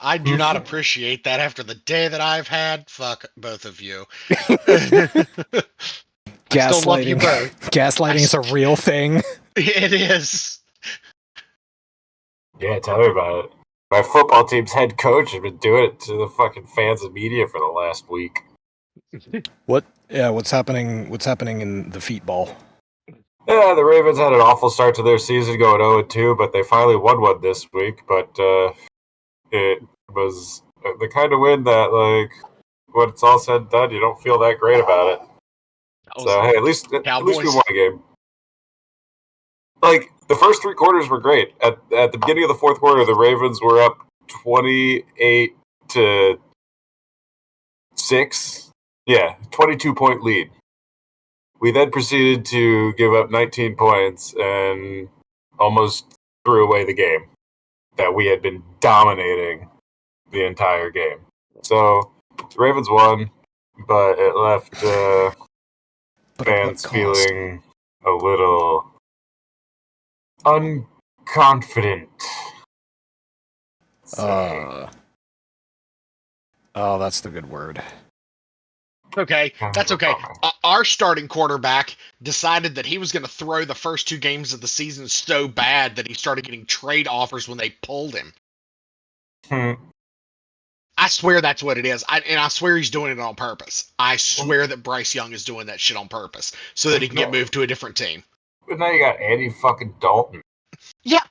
I do not appreciate that after the day that I've had. Fuck both of you. I still love you both. Gaslighting is a real thing. It is. Yeah, tell me about it. My football team's head coach has been doing it to the fucking fans and media for the last week. What's happening in the feet ball? Yeah, the Ravens had an awful start to their season going 0-2, but they finally won one this week. But it was the kind of win that, like, when it's all said and done, you don't feel that great about it. So, hey, at least we won a game. Like, the first three quarters were great. At the beginning of the fourth quarter, the Ravens were up 28-6. Yeah, 22-point lead. We then proceeded to give up 19 points and almost threw away the game that we had been dominating the entire game. So, the Ravens won, but it left fans feeling a little unconfident. That's the good word. Okay, that's okay. Our starting quarterback decided that he was going to throw the first two games of the season so bad that he started getting trade offers when they pulled him. I swear that's what it is. And I swear he's doing it on purpose. I swear that Bryce Young is doing that shit on purpose so that he can get moved to a different team. But now you got Andy fucking Dalton. Yeah,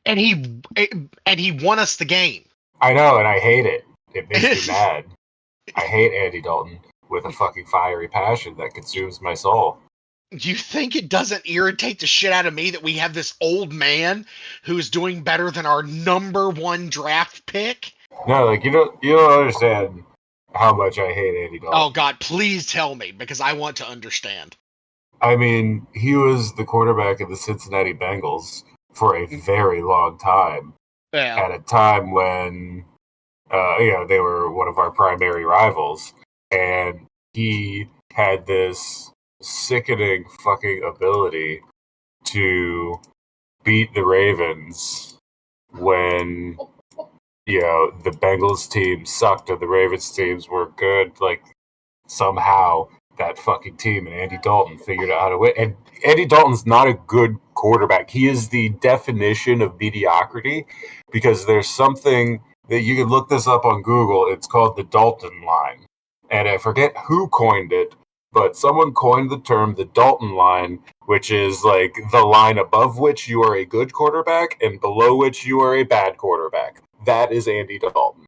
and he won us the game. I know, and I hate it. It makes me mad. I hate Andy Dalton with a fucking fiery passion that consumes my soul. You think it doesn't irritate the shit out of me that we have this old man who's doing better than our number one draft pick? No, like you don't understand how much I hate Andy Dalton. Oh God, please tell me because I want to understand. I mean, he was the quarterback of the Cincinnati Bengals for a very long time. Yeah. At a time when they were one of our primary rivals, and he had this sickening fucking ability to beat the Ravens when the Bengals team sucked and the Ravens teams were good. Like, somehow that fucking team and Andy Dalton figured out how to win. And Andy Dalton's not a good quarterback. He is the definition of mediocrity, because there's something that you can look this up on Google. It's called the Dalton line. And I forget who coined it, but someone coined the term the Dalton line, which is like the line above which you are a good quarterback and below which you are a bad quarterback. That is Andy Dalton.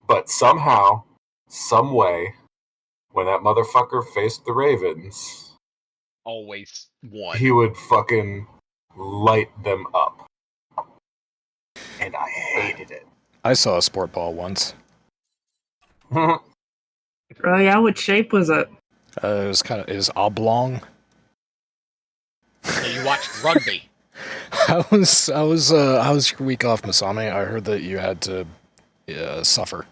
But somehow, some way, when that motherfucker faced the Ravens, always won. He would fucking light them up. And I hated it. I saw a sport ball once. Oh yeah, what shape was it? It was oblong. So you watched rugby. How was your week off, Masami? I heard that you had to suffer.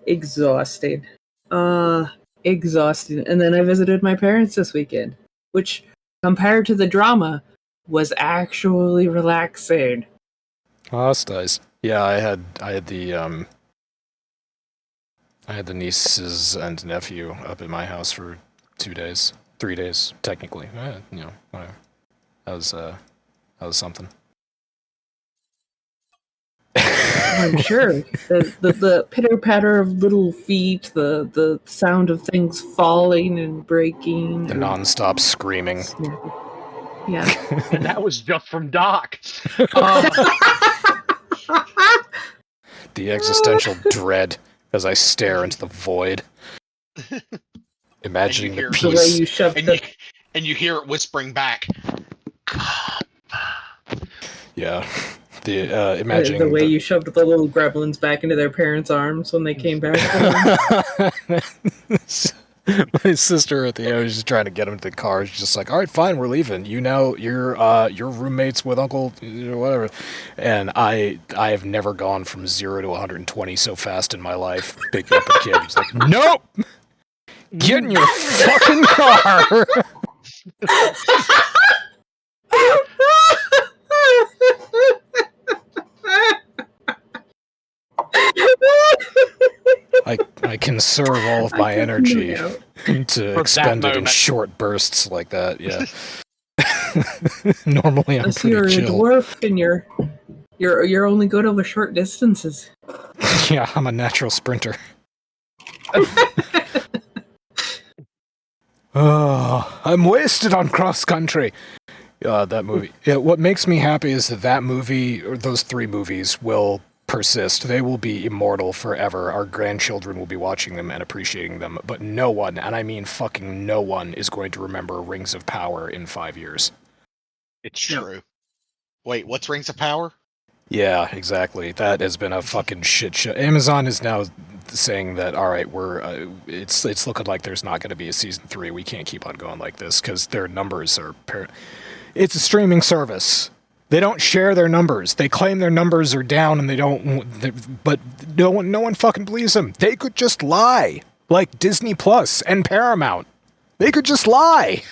Exhausting. Exhausting. And then I visited my parents this weekend, which, compared to the drama, was actually relaxing. Oh, that's nice. Yeah, I had the nieces and nephew up at my house for 3 days, technically. Whatever. That was something. I'm sure. The pitter-patter of little feet, the sound of things falling and breaking. The non-stop screaming. Yeah. And that was just from Doc. The existential dread as I stare into the void. Imagining the peace. The way you shoved and you hear it whispering back. Yeah. Imagining the way you shoved the little gremlins back into their parents' arms when they came back. My sister at the end was just trying to get him to the car. She's just like, "All right, fine, we're leaving. You're roommates with Uncle whatever." And I have never gone from 0 to 120 so fast in my life. Picking up a kid, he's like, "Nope, get in your fucking car." I conserve all of I my took energy no to For expend that it in moment. short bursts like that. Yeah. Normally, I'm Unless pretty you're a chill. dwarf and you're only good over short distances. Yeah, I'm a natural sprinter. Oh, I'm wasted on cross country. That movie. Yeah, what makes me happy is that movie, or those 3 movies, will persist. They will be immortal forever. Our grandchildren will be watching them and appreciating them. But no one, and I mean fucking no one, is going to remember Rings of Power in 5 years. It's No. true. Wait, what's Rings of Power? Yeah, exactly. That has been a fucking shit show. Amazon is now saying that, all right, it's looking like there's not going to be a season 3. We can't keep on going like this because their numbers are. It's a streaming service. They don't share their numbers. They claim their numbers are down, and they don't. But no one fucking believes them. They could just lie, like Disney Plus and Paramount. They could just lie.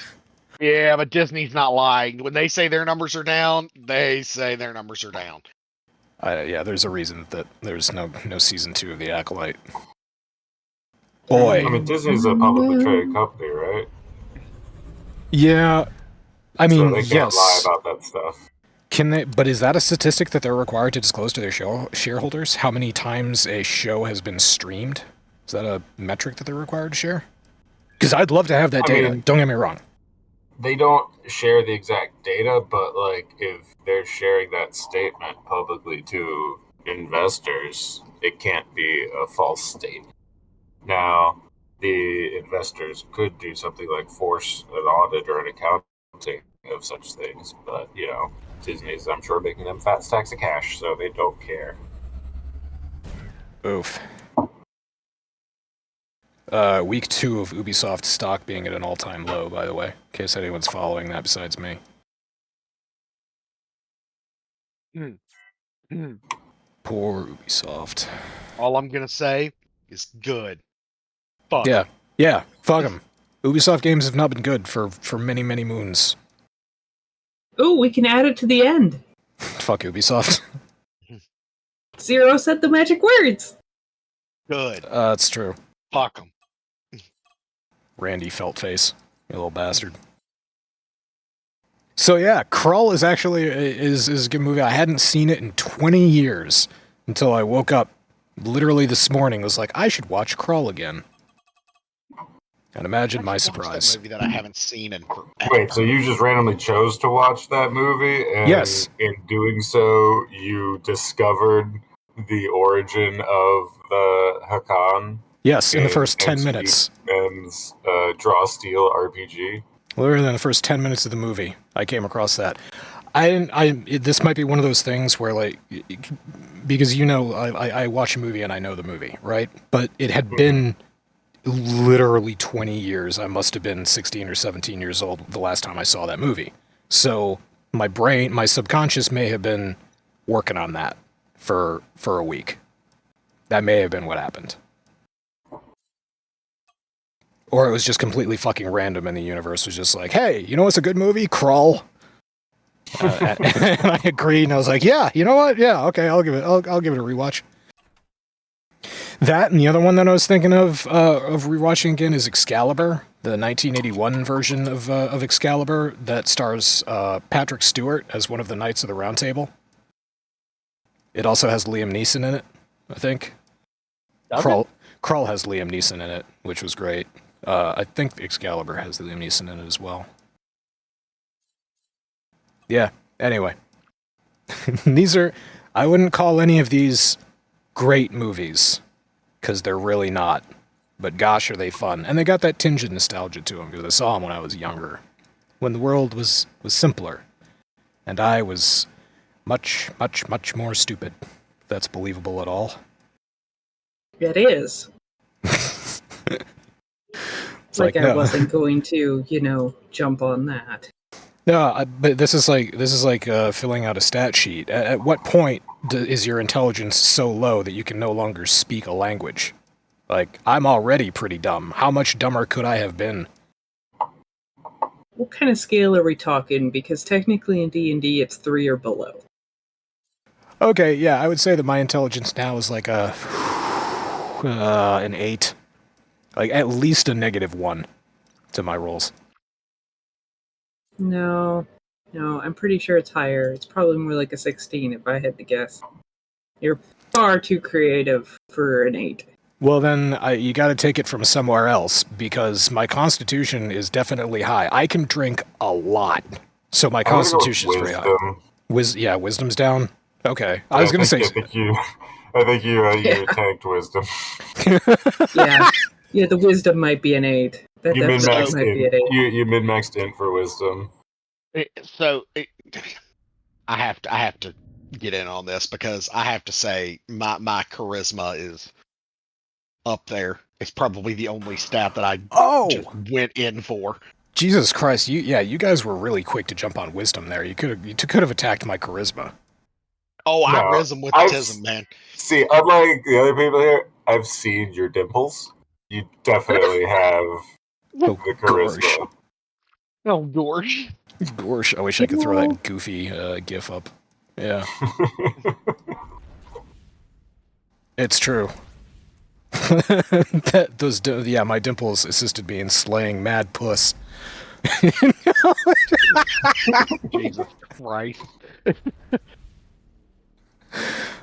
Yeah, but Disney's not lying. When they say their numbers are down, they say their numbers are down. Yeah, there's a reason that there's no season 2 of The Acolyte. Boy. I mean, Disney's a publicly traded company, right? Yeah. I mean, so they can't yes. lie about that stuff. Can they? But is that a statistic that they're required to disclose to their shareholders? How many times a show has been streamed? Is that a metric that they're required to share? Because I'd love to have that data. Don't get me wrong. They don't share the exact data, but like if they're sharing that statement publicly to investors, it can't be a false statement. Now, the investors could do something like force an audit or an accounting of such things, but Disney's, I'm sure, making them fat stacks of cash, so they don't care. Oof. Week 2 of Ubisoft stock being at an all-time low, by the way, in case anyone's following that besides me. Poor Ubisoft. All I'm gonna say is good. Fuck. Yeah, fuck them. Ubisoft games have not been good for many, many moons. Oh, we can add it to the end. Fuck Ubisoft. Zero said the magic words. Good. That's true. Fuck them. Randy Feltface, you little bastard. So yeah, Krull is actually is a good movie. I hadn't seen it in 20 years until I woke up literally this morning. Was like, I should watch Krull again. And imagine my surprise. That movie that I haven't seen in forever. Wait, so you just randomly chose to watch that movie, and Yes. in doing so, you discovered the origin of the Hakan? Yes, in the first 10 minutes. And Draw Steel RPG. Literally in the first 10 minutes of the movie, I came across that. This might be one of those things where, like, because I watch a movie and I know the movie, right? But it had been literally 20 years. I must have been 16 or 17 years old the last time I saw that movie. So my subconscious may have been working on that for a week. That may have been what happened. Or it was just completely fucking random and the universe was just like, hey, you know what's a good movie? Crawl. And I agreed and I was like, yeah, you know what? Yeah, okay, I'll give it a rewatch. That and the other one that I was thinking of rewatching again is Excalibur, the 1981 version of Excalibur that stars Patrick Stewart as one of the Knights of the Round Table. It also has Liam Neeson in it, I think. Krull has Liam Neeson in it, which was great. I think Excalibur has Liam Neeson in it as well. Yeah, anyway. I wouldn't call any of these great movies, because they're really not. But gosh, are they fun. And they got that tinge of nostalgia to them, because I saw them when I was younger. When the world was simpler. And I was much, much, much more stupid. If that's believable at all. It is. It's like I wasn't going to, jump on that. No, but this is like filling out a stat sheet. At what point is your intelligence so low that you can no longer speak a language? Like, I'm already pretty dumb. How much dumber could I have been? What kind of scale are we talking? Because technically in D&D it's 3 or below. Okay, yeah, I would say that my intelligence now is like a an 8. Like, at least a -1 to my rolls. No, I'm pretty sure it's higher. It's probably more like a 16 if I had to guess. You're far too creative for an 8. Well, then, you gotta take it from somewhere else, because my constitution is definitely high. I can drink a lot, so my constitution is very high. Wisdom's down? Okay. I was gonna say... I think you tanked wisdom. Yeah, the wisdom might be an 8. That You definitely might be an 8. You min-maxed in for wisdom. I have to get in on this because I have to say my charisma is up there. It's probably the only stat that I just went in for. Jesus Christ! You guys were really quick to jump on wisdom there. You could have attacked my charisma. Oh, I risen with autism, man. See, unlike the other people here, I've seen your dimples. You definitely have the charisma. Oh, Gorsh. Gorsh. I wish I could throw that goofy gif up. Yeah. It's true. My dimples assisted me in slaying mad puss. Jesus Christ.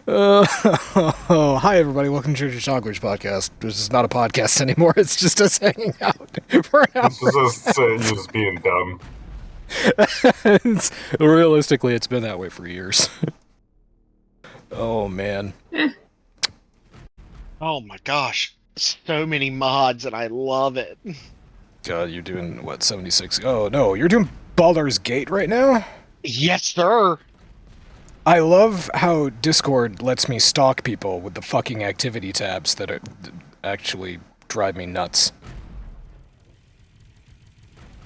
Hi everybody, welcome to Church of Chonkwij podcast. This is not a podcast anymore, it's just us hanging out for an hour. It's just being dumb. Realistically, it's been that way for years. Oh man. Oh my gosh. So many mods and I love it. God, you're doing what, 76? Oh no, you're doing Baldur's Gate right now? Yes, sir. I love how Discord lets me stalk people with the fucking activity tabs that actually drive me nuts.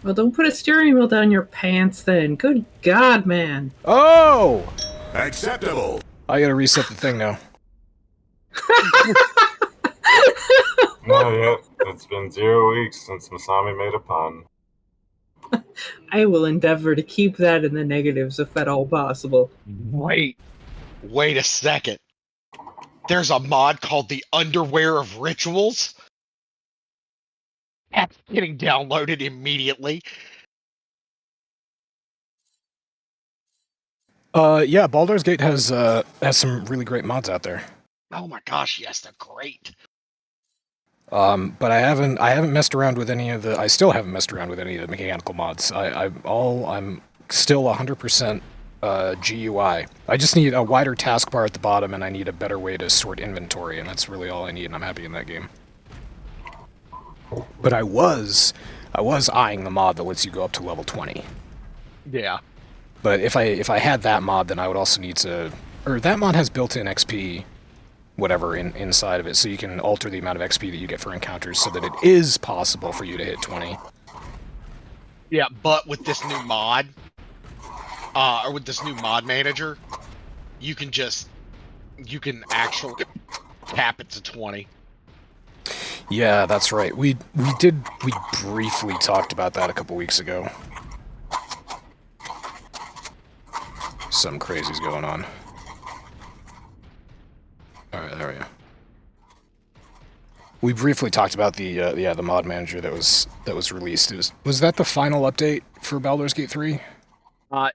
Well, don't put a steering wheel down your pants then. Good God, man. Oh! Acceptable. I gotta reset the thing now. Not yet. It's been 0 weeks since Masami made a pun. I will endeavor to keep that in the negatives if at all possible. Wait a second. There's a mod called the Underwear of Rituals. That's getting downloaded immediately. Yeah, Baldur's Gate has some really great mods out there. Oh my gosh, yes, they're great. But I haven't messed around with any of the. I still haven't messed around with any of the mechanical mods. I'm still 100% GUI. I just need a wider taskbar at the bottom, and I need a better way to sort inventory, and that's really all I need. And I'm happy in that game. But I was eyeing the mod that lets you go up to level 20. Yeah. But if I had that mod, then I would also need to. Or that mod has built-in XP. Whatever inside of it, so you can alter the amount of XP that you get for encounters so that it is possible for you to hit 20. Yeah, but with this new mod, or with this new mod manager, you can actually cap it to 20. Yeah, that's right. We briefly talked about that a couple weeks ago. Something crazy's going on. Alright, there we go. We briefly talked about the mod manager that was released. Was that the final update for Baldur's Gate 3?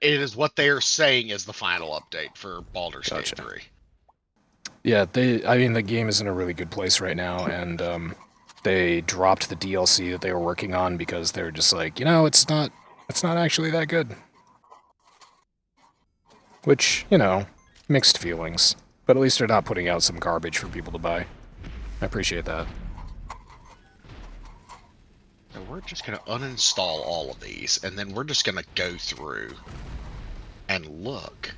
It is what they are saying is the final update for Baldur's Gate 3. Yeah, the game is in a really good place right now, and they dropped the DLC that they were working on because they were just like, it's not actually that good. Which, mixed feelings. But at least they're not putting out some garbage for people to buy. I appreciate that. So we're just going to uninstall all of these, and then we're just going to go through and look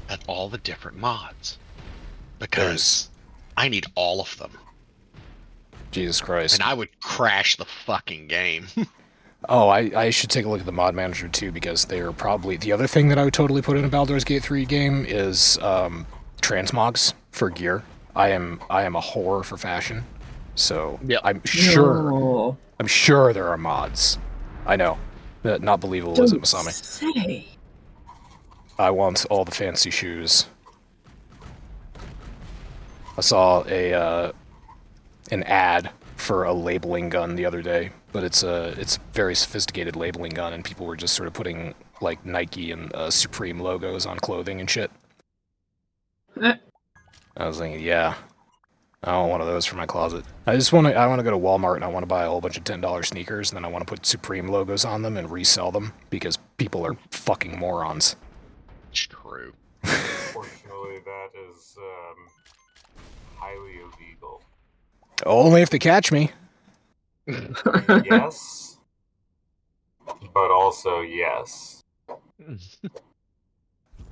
at all the different mods. Because I need all of them. Jesus Christ. And I would crash the fucking game. Oh, I should take a look at the mod manager too, because they are probably... The other thing that I would totally put in a Baldur's Gate 3 game is transmogs for gear. I am a whore for fashion, so yep. I'm sure there are mods. I know. Not believable, is it, Masami? Say. I want all the fancy shoes. I saw an ad for a labeling gun the other day, but it's a very sophisticated labeling gun, and people were just sort of putting like Nike and Supreme logos on clothing and shit. Eh. I was thinking, yeah, I want one of those for my closet. I want to go to Walmart and I want to buy a whole bunch of $10 sneakers, and then I want to put Supreme logos on them and resell them because people are fucking morons. It's true. Unfortunately, that is highly illegal. Only if they catch me. Yes, but also yes.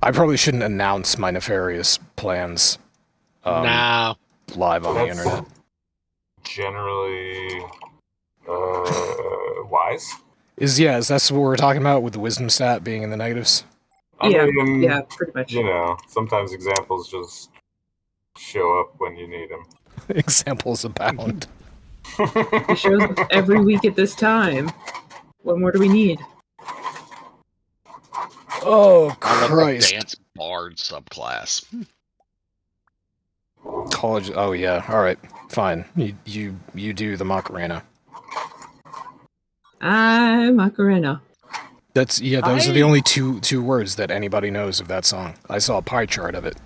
I probably shouldn't announce my nefarious plans Nah. live on the That's internet. Generally wise. Is that what we're talking about with the wisdom stat being in the negatives? I mean, yeah, pretty much. You know, sometimes examples just show up when you need them. Examples abound. He shows up every week at this time. What more do we need? Oh, I love the Christ. dance bard subclass. College. Oh, yeah. All right. Fine. You do the Macarena. Macarena. Those are the only two words that anybody knows of that song. I saw a pie chart of it.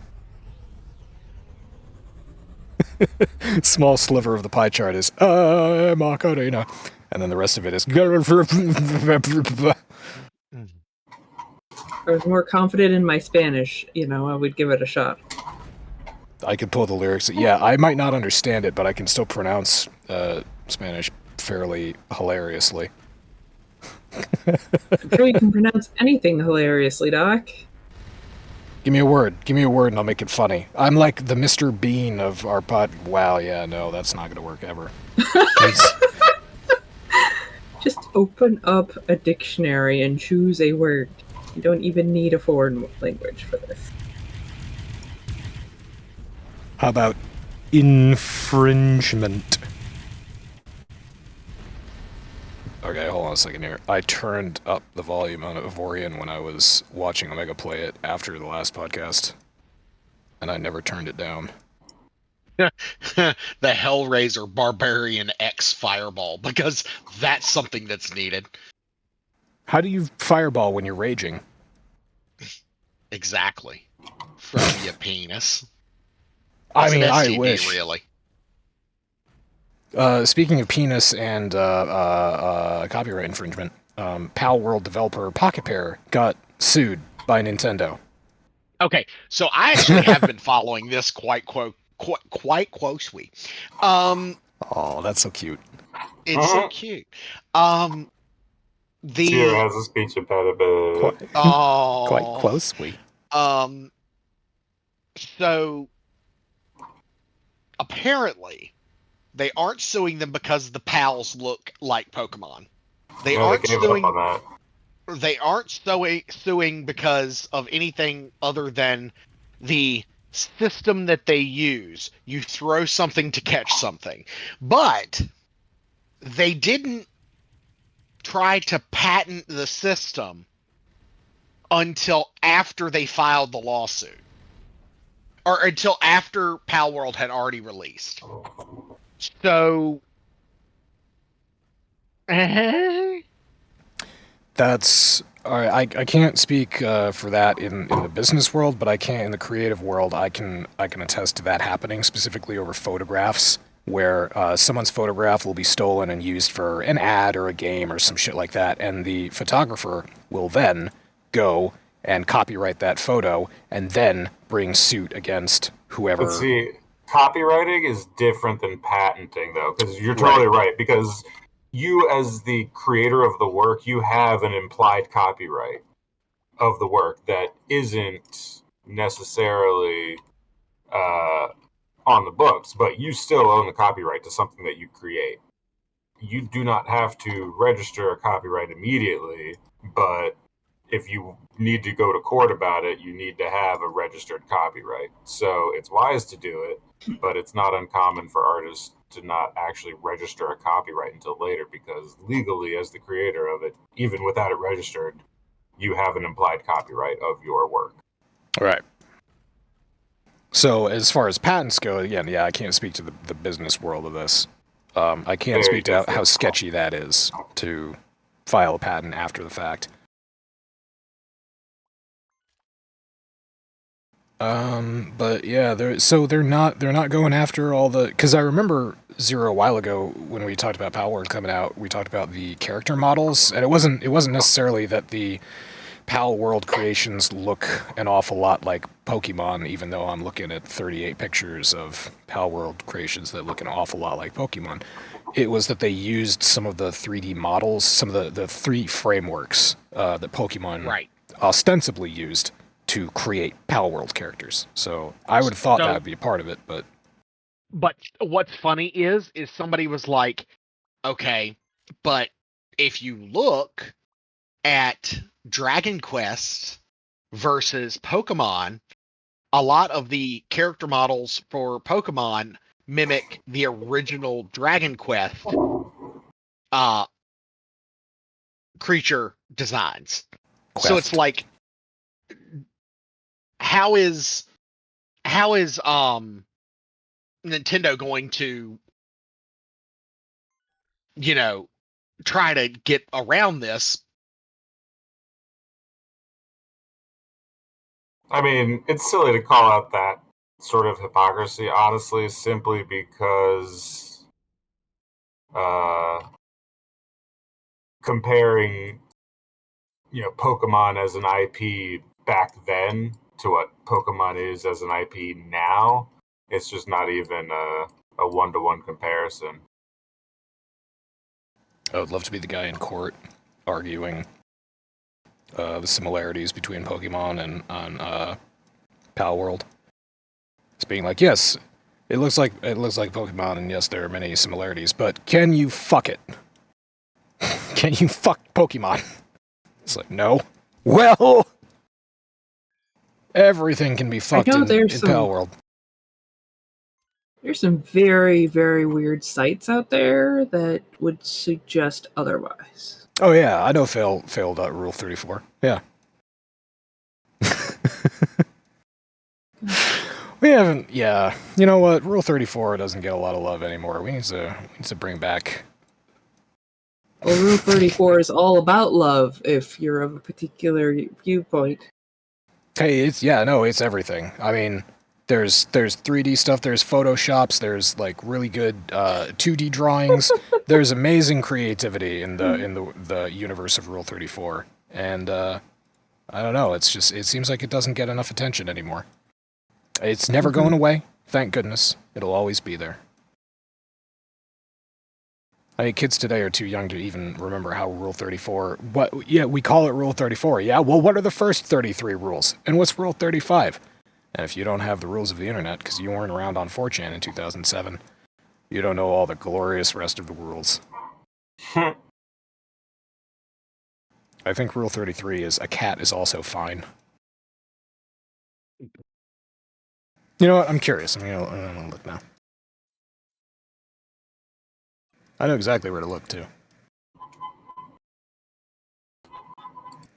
Small sliver of the pie chart is Macarena, and then the rest of it is. I was more confident in my Spanish. I would give it a shot. I could pull the lyrics. Yeah, I might not understand it, but I can still pronounce Spanish fairly hilariously. I'm sure you can pronounce anything hilariously, Doc. Give me a word, and I'll make it funny. I'm like the Mr. Bean of our pod. Wow, yeah, no, that's not gonna work ever. Just open up a dictionary and choose a word. You don't even need a foreign language for this. How about infringement? Okay, hold on a second here. I turned up the volume on Avorian when I was watching Omega play it after the last podcast, and I never turned it down. The Hellraiser Barbarian X Fireball, because that's something that's needed. How do you fireball when you're raging? Exactly. From your penis. I mean, It's an I STD, wish. really. Speaking of penis and copyright infringement, Pal World developer Pocket Pair got sued by Nintendo. Okay, so I actually have been following this quite closely. Oh, that's so cute. It's so cute. Cheer has a speech impediment. Quite closely. So apparently they aren't suing them because the pals look like Pokemon. They aren't suing because of anything other than the system that they use. You throw something to catch something. But they didn't try to patent the system until after they filed the lawsuit. Or until after Pal World had already released. So... That's... Alright, I can't speak for that in the business world, but I can in the creative world. I can attest to that happening, specifically over photographs, where someone's photograph will be stolen and used for an ad or a game or some shit like that, and the photographer will then go and copyright that photo and then bring suit against whoever. But see, copywriting is different than patenting, though, because you're totally right. Because you, as the creator of the work, you have an implied copyright of the work that isn't necessarily on the books, but you still own the copyright to something that you create. You do not have to register a copyright immediately, but if you need to go to court about it, you need to have a registered copyright. So it's wise to do it, but it's not uncommon for artists to not actually register a copyright until later, because legally, as the creator of it, even without it registered, you have an implied copyright of your work. Right. So as far as patents go, again, yeah, I can't speak to the business world of this. I can't Very speak to how difficult. sketchy that is to file a patent after the fact. But yeah, they're not going after all the, because I remember Zero a while ago when we talked about Power Word coming out, we talked about the character models, and it wasn't necessarily that the Pal World creations look an awful lot like Pokemon, even though I'm looking at 38 pictures of Pal World creations that look an awful lot like Pokemon. It was that they used some of the 3D models, some of the 3 frameworks that Pokemon Right. ostensibly used to create Pal World characters. So I would have thought that would be a part of it, but... But what's funny is somebody was like, okay, but if you look at Dragon Quest versus Pokemon, a lot of the character models for Pokemon mimic the original Dragon Quest creature designs. So it's like, how is Nintendo going to, try to get around this? I mean, it's silly to call out that sort of hypocrisy, honestly, simply because comparing, Pokemon as an IP back then to what Pokemon is as an IP now, it's just not even a one-to-one comparison. I would love to be the guy in court arguing the similarities between Pokemon and Pal World. It's being like, yes, it looks like Pokemon, and yes, there are many similarities, but can you fuck it? Can you fuck Pokemon? It's like, no. Well, everything can be fucked in Pal World. There's some very, very weird sites out there that would suggest otherwise. Oh yeah, I know failed Rule 34. Yeah. We haven't, yeah. You know what? Rule 34 doesn't get a lot of love anymore. We need to bring back... Well, Rule 34 is all about love if you're of a particular viewpoint. Hey, it's everything. I mean, there's 3D stuff, there's photoshops, there's like really good 2D drawings. There's amazing creativity in the universe of Rule 34. And I don't know, it seems like it doesn't get enough attention anymore. It's never going away, thank goodness. It'll always be there. I mean, kids today are too young to even remember how Rule 34... we call it Rule 34. Yeah, well, what are the first 33 rules? And what's Rule 35? And if you don't have the rules of the internet, because you weren't around on 4chan in 2007, you don't know all the glorious rest of the rules. I think Rule 33 is, a cat is also fine. You know what? I'm curious. I'm gonna look now. I know exactly where to look, too.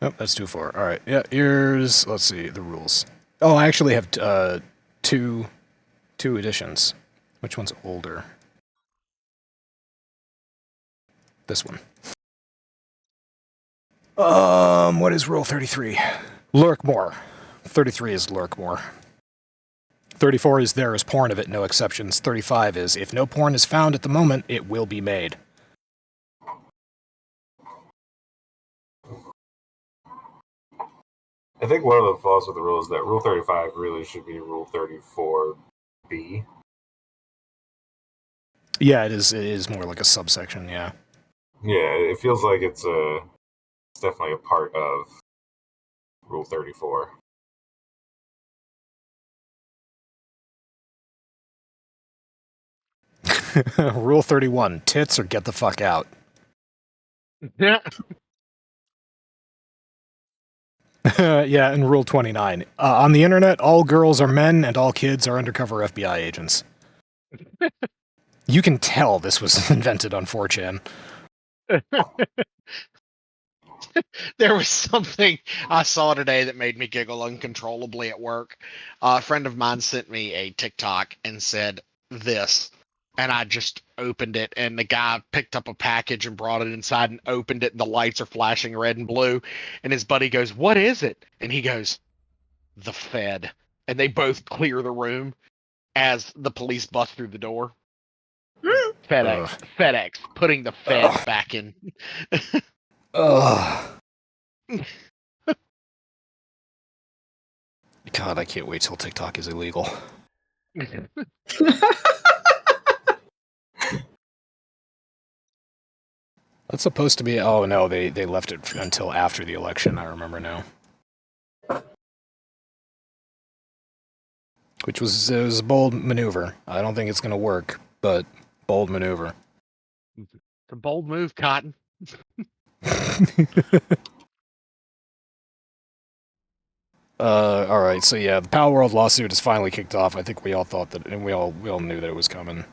Oh, that's too far. Alright, yeah, here's... Let's see, the rules. Oh, I actually have two editions. Which one's older? This one. What is Rule 33? Lurk more. 33 is lurk more. 34 is there is porn of it, no exceptions. 35 is if no porn is found at the moment, it will be made. I think one of the flaws with the rule is that Rule 35 really should be Rule 34B. Yeah, it is more like a subsection, yeah. Yeah, it feels like it's definitely a part of Rule 34. Rule 31, tits or get the fuck out. Yeah. Yeah, and Rule 29. On the internet, all girls are men and all kids are undercover FBI agents. You can tell this was invented on 4chan. There was something I saw today that made me giggle uncontrollably at work. A friend of mine sent me a TikTok and said this, and I just opened it, and the guy picked up a package and brought it inside and opened it, and the lights are flashing red and blue. And his buddy goes, "What is it?" And he goes, "The Fed." And they both clear the room as the police bust through the door. FedEx, putting the Fed back in. Ugh. God, I can't wait till TikTok is illegal. That's supposed to be. Oh no, they left it until after the election. I remember now. Which was a bold maneuver. I don't think it's going to work, but bold maneuver. It's a bold move, Cotton. All right, so yeah, the Pal World lawsuit is finally kicked off. I think we all thought that, and we all knew that it was coming.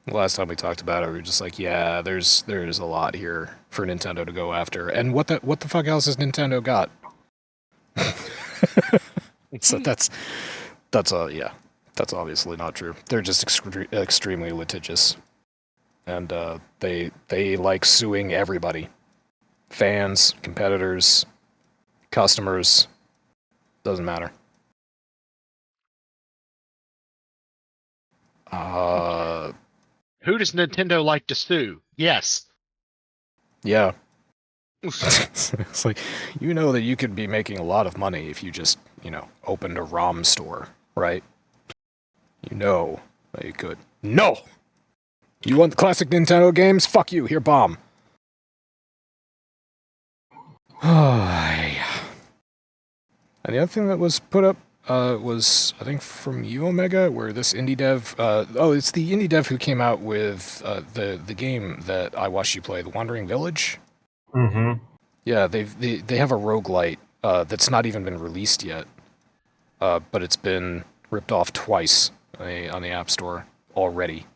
Last time we talked about it, we were just like, yeah, there's a lot here for Nintendo to go after. And what the fuck else has Nintendo got? So that's obviously not true. They're just extremely litigious, and they like suing everybody, fans, competitors, customers. Doesn't matter. Who does Nintendo like to sue? Yes. Yeah. It's like, you know that you could be making a lot of money if you just, opened a ROM store, right? You know that you could. No! You want the classic Nintendo games? Fuck you, here, bomb. And the other thing that was put up was, I think, from you, Omega, where this indie dev... it's the indie dev who came out with the game that I watched you play, The Wandering Village? Mm-hmm. Yeah, they have a roguelite that's not even been released yet, but it's been ripped off twice on the App Store already.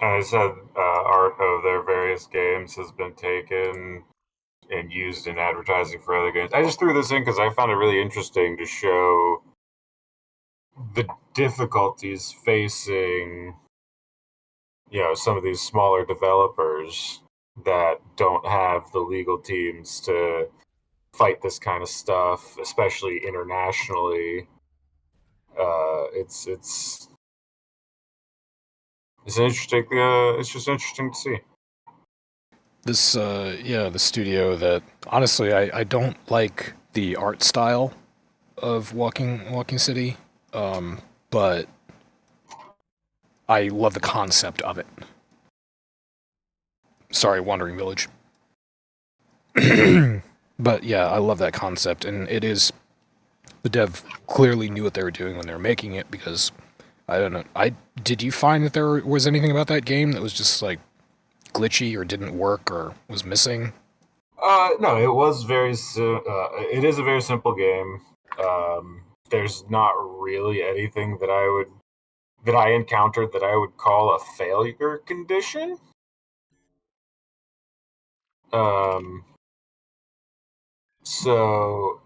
I said art of their various games has been taken and used in advertising for other games. I just threw this in because I found it really interesting to show the difficulties facing, some of these smaller developers that don't have the legal teams to fight this kind of stuff, especially internationally. It's interesting. It's just interesting to see. This, the studio that, honestly, I don't like the art style of Walking City, but I love the concept of it. Sorry, Wandering Village. But yeah, I love that concept, and it is... The dev clearly knew what they were doing when they were making it, because, I don't know, did you find that there was anything about that game that was just, like, glitchy or didn't work or was missing? No, it was it is a very simple game. There's not really anything that I encountered that I would call a failure condition. So,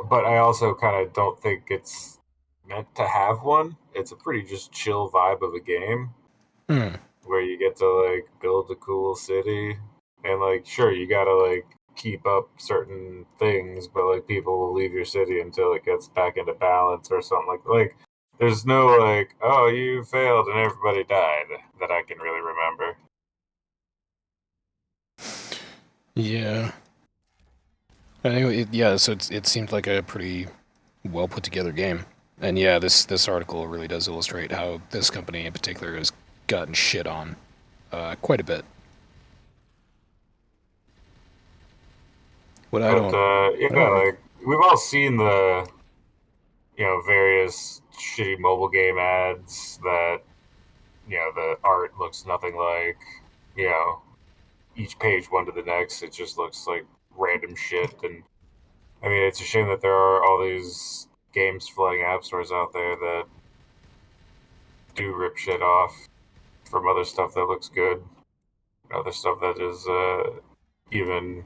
but I also kind of don't think it's meant to have one. It's a pretty just chill vibe of a game where you get to like build a cool city, and like sure you gotta like keep up certain things, but like people will leave your city until it gets back into balance or something like there's no like, oh, you failed and everybody died that I can really remember. Yeah. Anyway, so it seemed like a pretty well put together game. And yeah, this article really does illustrate how this company in particular has gotten shit on quite a bit. Like we've all seen the various shitty mobile game ads that the art looks nothing like each page one to the next. It just looks like random shit, and I mean it's a shame that there are all these games flooding app stores out there that do rip shit off from other stuff that looks good, other stuff that is even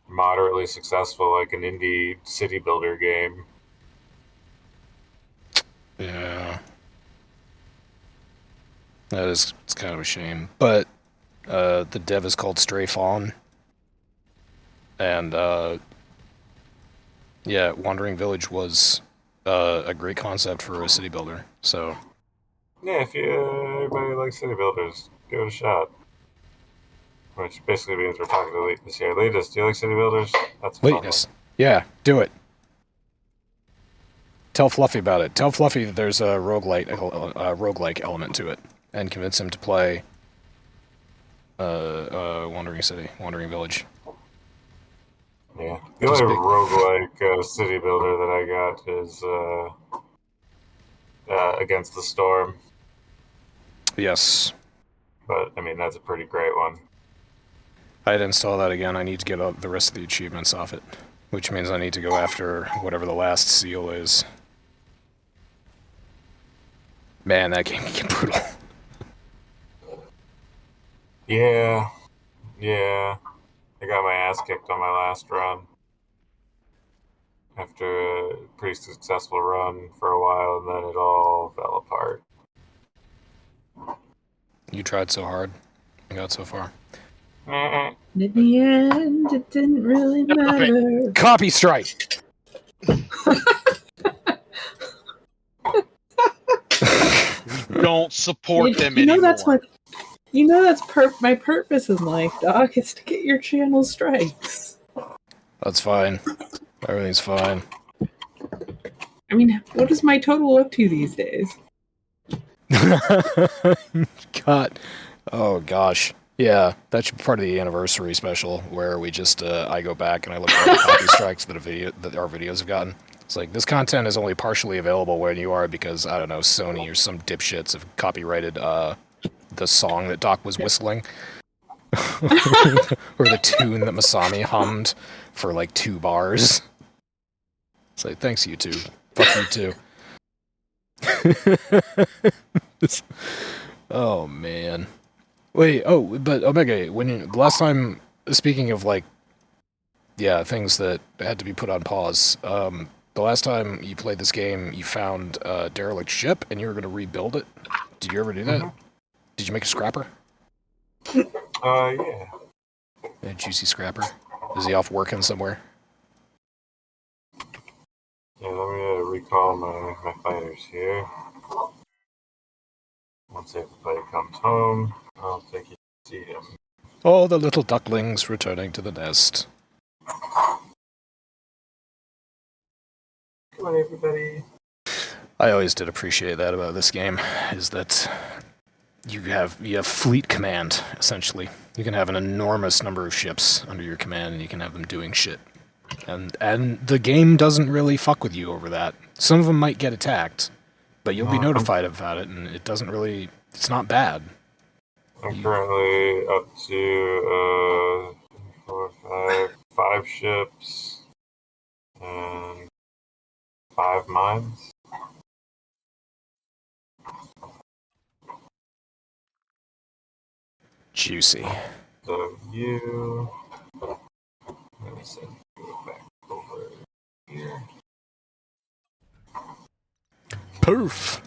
moderately successful, like an indie city builder game. Yeah. It's kind of a shame. But the dev is called Stray Fawn. And yeah, Wandering Village was a great concept for a city builder. So Yeah, if anybody likes city builders, give it a shot. Which basically means we're talking to this year. Latest, do you like city builders? That's fun. Latest. Yeah, do it. Tell Fluffy about it. Tell Fluffy that there's a roguelike element to it, and convince him to play Wandering Village. Yeah. The only roguelike city builder that I got is Against the Storm. Yes. But, I mean, that's a pretty great one. I'd install that again. I need to get the rest of the achievements off it, which means I need to go after whatever the last seal is. Man, that game can get brutal. Yeah. I got my ass kicked on my last run. After a pretty successful run for a while, and then it all fell apart. You tried so hard. You got so far. In the end, it didn't really matter. Copy strike! Don't support them anymore. That's what. That's my purpose in life, Doc. Is to get your channel strikes. That's fine. Everything's fine. I mean, what is my total up to these days? God. Oh, gosh. Yeah, that should be part of the anniversary special, where we just, I go back and I look at all the copy strikes that our videos have gotten. It's like, this content is only partially available where you are because, I don't know, Sony or some dipshits have copyrighted, the song that Doc was whistling. Or the tune that Masami hummed for, like, 2 bars. It's like, thanks, YouTube. Fuck you, too. Oh, man. Wait, but Omega, last time, speaking of, like, yeah, things that had to be put on pause, the last time you played this game, you found a derelict ship, and you were going to rebuild it. Did you ever do that? Mm-hmm. Did you make a scrapper? Yeah. A juicy scrapper? Is he off working somewhere? Yeah, let me recall my fighters here. Once everybody comes home, I'll take you to see him. Oh, the little ducklings returning to the nest. Come on, everybody. I always did appreciate that about this game, is that you have fleet command, essentially. You can have an enormous number of ships under your command, and you can have them doing shit. And the game doesn't really fuck with you over that. Some of them might get attacked, but you'll be notified about it, and it doesn't really... It's not bad. I'm currently up to 5 ships and 5 mines. Juicy. So you... Let me send you back over here. Poof!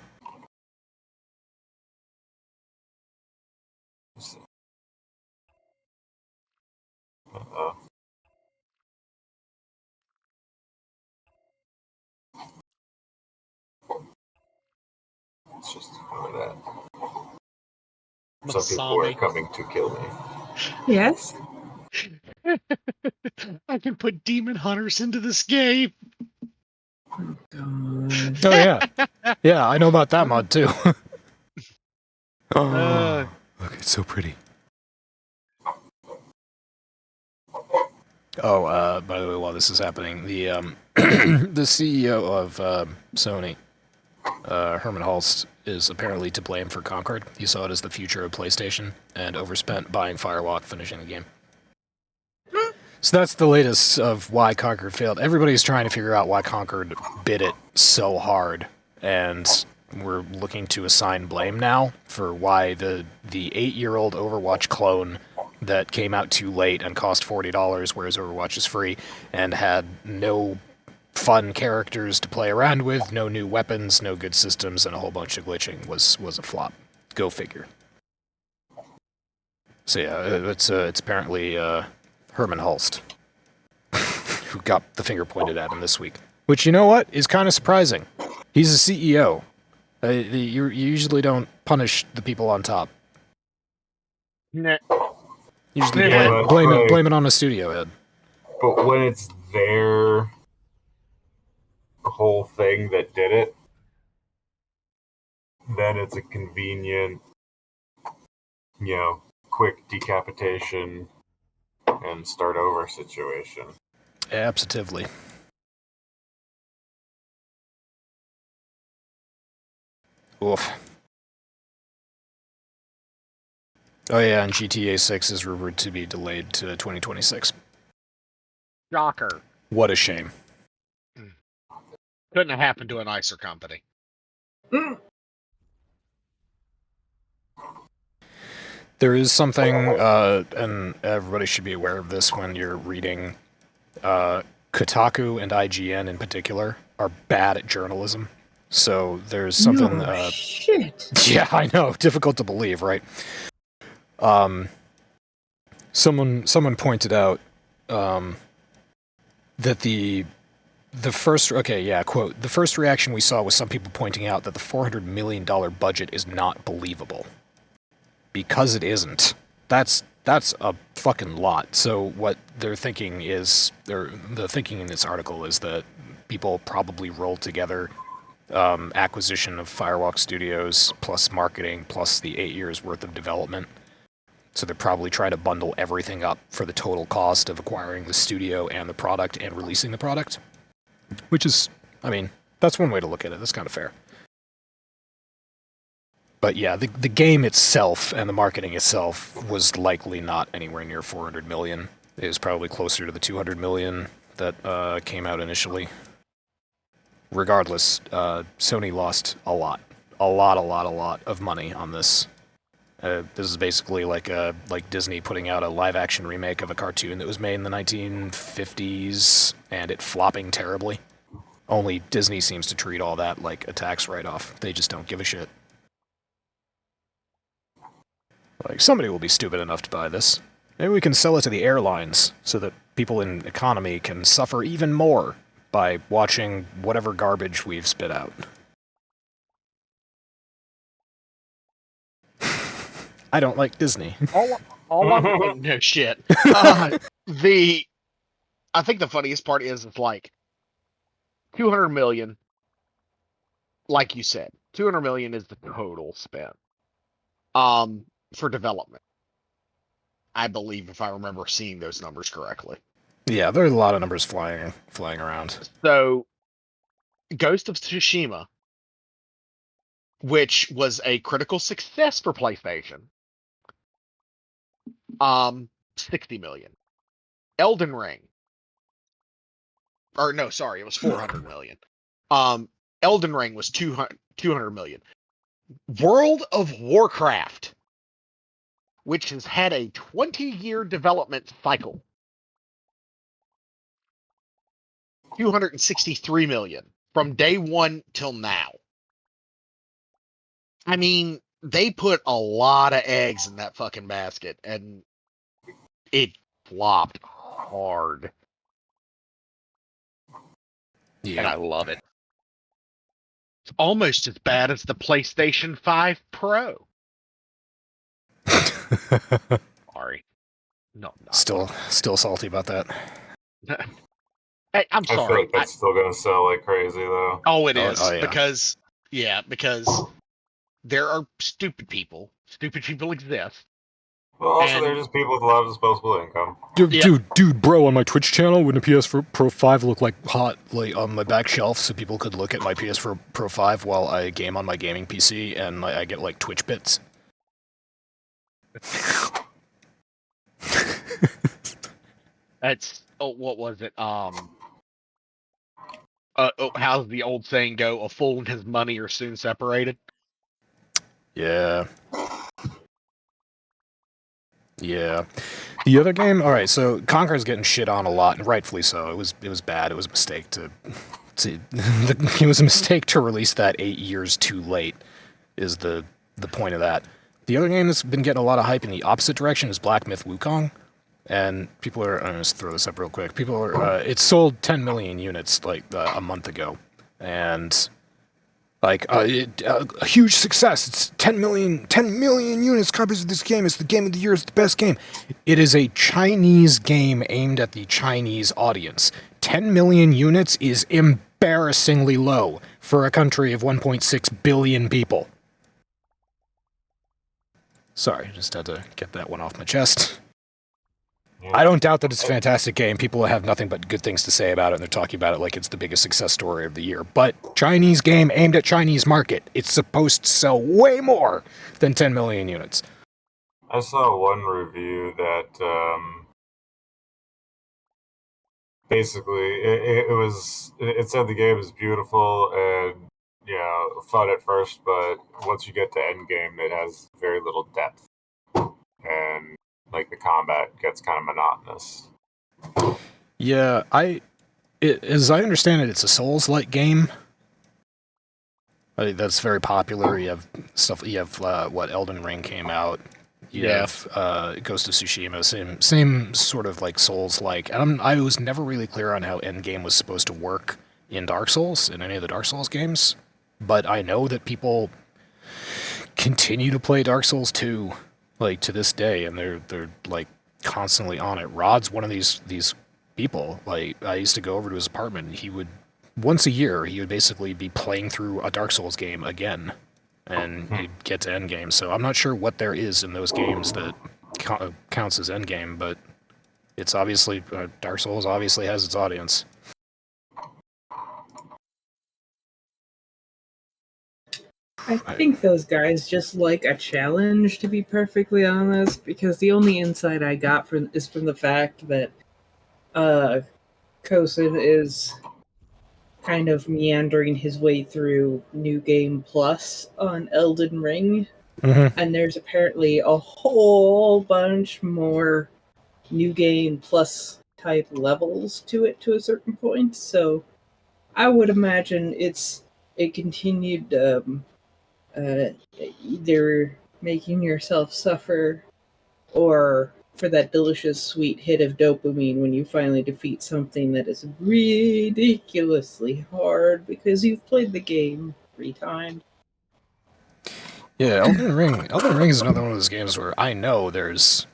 Uh-oh. Let's just ignore that. Some people are coming to kill me. Yes? I can put demon hunters into this game. Oh, God. Oh, yeah. Yeah, I know about that mod, too. Oh, look, it's so pretty. Oh, by the way, while this is happening, the the CEO of Sony, Herman Hulst, is apparently to blame for Concord. He saw it as the future of PlayStation and overspent buying Firewalk, finishing the game. So that's the latest of why Concord failed. Everybody's trying to figure out why Concord bit it so hard, and we're looking to assign blame now for why the 8-year-old Overwatch clone that came out too late and cost $40, whereas Overwatch is free, and had no fun characters to play around with, no new weapons, no good systems, and a whole bunch of glitching, was a flop. Go figure. So yeah, it's apparently Herman Hulst who got the finger pointed at him this week. Which, you know what, is kind of surprising. He's a CEO. You usually don't punish the people on top. Nah. Usually Yeah, blame it on a studio head. But when it's their whole thing that did it, then it's a convenient, quick decapitation and start over situation. Absolutely. Oof. Oh yeah, and GTA 6 is rumored to be delayed to 2026. Shocker. What a shame. Couldn't have happened to a nicer company. There is something, and everybody should be aware of this when you're reading. Kotaku and IGN in particular are bad at journalism. So there's something... No, shit. Yeah, I know. Difficult to believe, right? Someone pointed out that the first... Okay, yeah, quote. The first reaction we saw was some people pointing out that the $400 million budget is not believable. Because it isn't. That's a fucking lot. So what they're thinking is... the thinking in this article is that people probably rolled together acquisition of Firewalk Studios, plus marketing, plus the 8 years worth of development. So they're probably trying to bundle everything up for the total cost of acquiring the studio and the product and releasing the product. Which is, I mean, that's one way to look at it. That's kind of fair. But yeah, the game itself and the marketing itself was likely not anywhere near 400 million. It was probably closer to the 200 million that came out initially. Regardless, Sony lost a lot of money on this. This is basically like Disney putting out a live-action remake of a cartoon that was made in the 1950s and it flopping terribly. Only Disney seems to treat all that like a tax write-off. They just don't give a shit. Like, somebody will be stupid enough to buy this. Maybe we can sell it to the airlines so that people in economy can suffer even more by watching whatever garbage we've spit out. I don't like Disney. No shit. I think the funniest part is it's like 200 million. Like you said, 200 million is the total spent. For development. I believe, if I remember seeing those numbers correctly. Yeah, there's a lot of numbers flying around. So, Ghost of Tsushima, which was a critical success for PlayStation, 60 million. Elden Ring, or no, sorry, it was 400 million. Elden Ring was 200 million. World of Warcraft, which has had a 20-year development cycle, 263 million from day one till now. I mean, they put a lot of eggs in that fucking basket, and it flopped hard. Yeah. And I love it. It's almost as bad as the PlayStation 5 Pro. Sorry. No, Still salty about that. Hey, I'm I sorry. feel like that's still gonna sell like crazy though. Oh, it is. Oh, yeah. Because there are stupid people. Stupid people exist. Well, also And- they're just people with a lot of disposable income. Dude, bro, on my Twitch channel, wouldn't a PS4 Pro 5 look like hot, like on my back shelf, so people could look at my PS4 Pro 5 while I game on my gaming PC, and I get like Twitch bits? That's what was it? How's the old saying go? A fool and his money are soon separated. Yeah. Yeah. The other game, all right. So Conker's getting shit on a lot, and rightfully so. It was bad. It was a mistake to it was a mistake to release that 8 years too late. Is the point of that? The other game that's been getting a lot of hype in the opposite direction is Black Myth Wukong, and people are. I'm gonna just throw this up real quick. People are. It sold 10 million units like a month ago, and like a huge success. It's 10 million units copies of this game. It's the game of the year. It's the best game. It is a Chinese game aimed at the Chinese audience. 10 million units is embarrassingly low for a country of 1.6 billion people. Sorry, just had to get that one off my chest. I don't doubt that it's a fantastic game. People have nothing but good things to say about it, and they're talking about it like it's the biggest success story of the year. But Chinese game aimed at Chinese market. It's supposed to sell way more than 10 million units. I saw one review that basically it said the game is beautiful and fun at first, but once you get to endgame, it has very little depth, and like the combat gets kind of monotonous. Yeah, as I understand it, it's a Souls-like game. That's very popular. You have stuff. You have Elden Ring came out. You have Ghost of Tsushima, same sort of like Souls-like. I was never really clear on how endgame was supposed to work in Dark Souls, in any of the Dark Souls games. But I know that people continue to play Dark Souls 2, like to this day, and they're like constantly on it. Rod's one of these people. Like I used to go over to his apartment, and he would once a year he would basically be playing through a Dark Souls game again, and he'd get to endgame. So I'm not sure what there is in those games that counts as endgame, but it's obviously Dark Souls obviously has its audience. I think those guys just like a challenge, to be perfectly honest, because the only insight I got is from the fact that Kosen is kind of meandering his way through New Game Plus on Elden Ring, and there's apparently a whole bunch more New Game Plus type levels to it to a certain point, so I would imagine it's a continued either making yourself suffer or for that delicious sweet hit of dopamine when you finally defeat something that is ridiculously hard because you've played the game 3 times. Yeah, Elden Ring is another one of those games where I know it's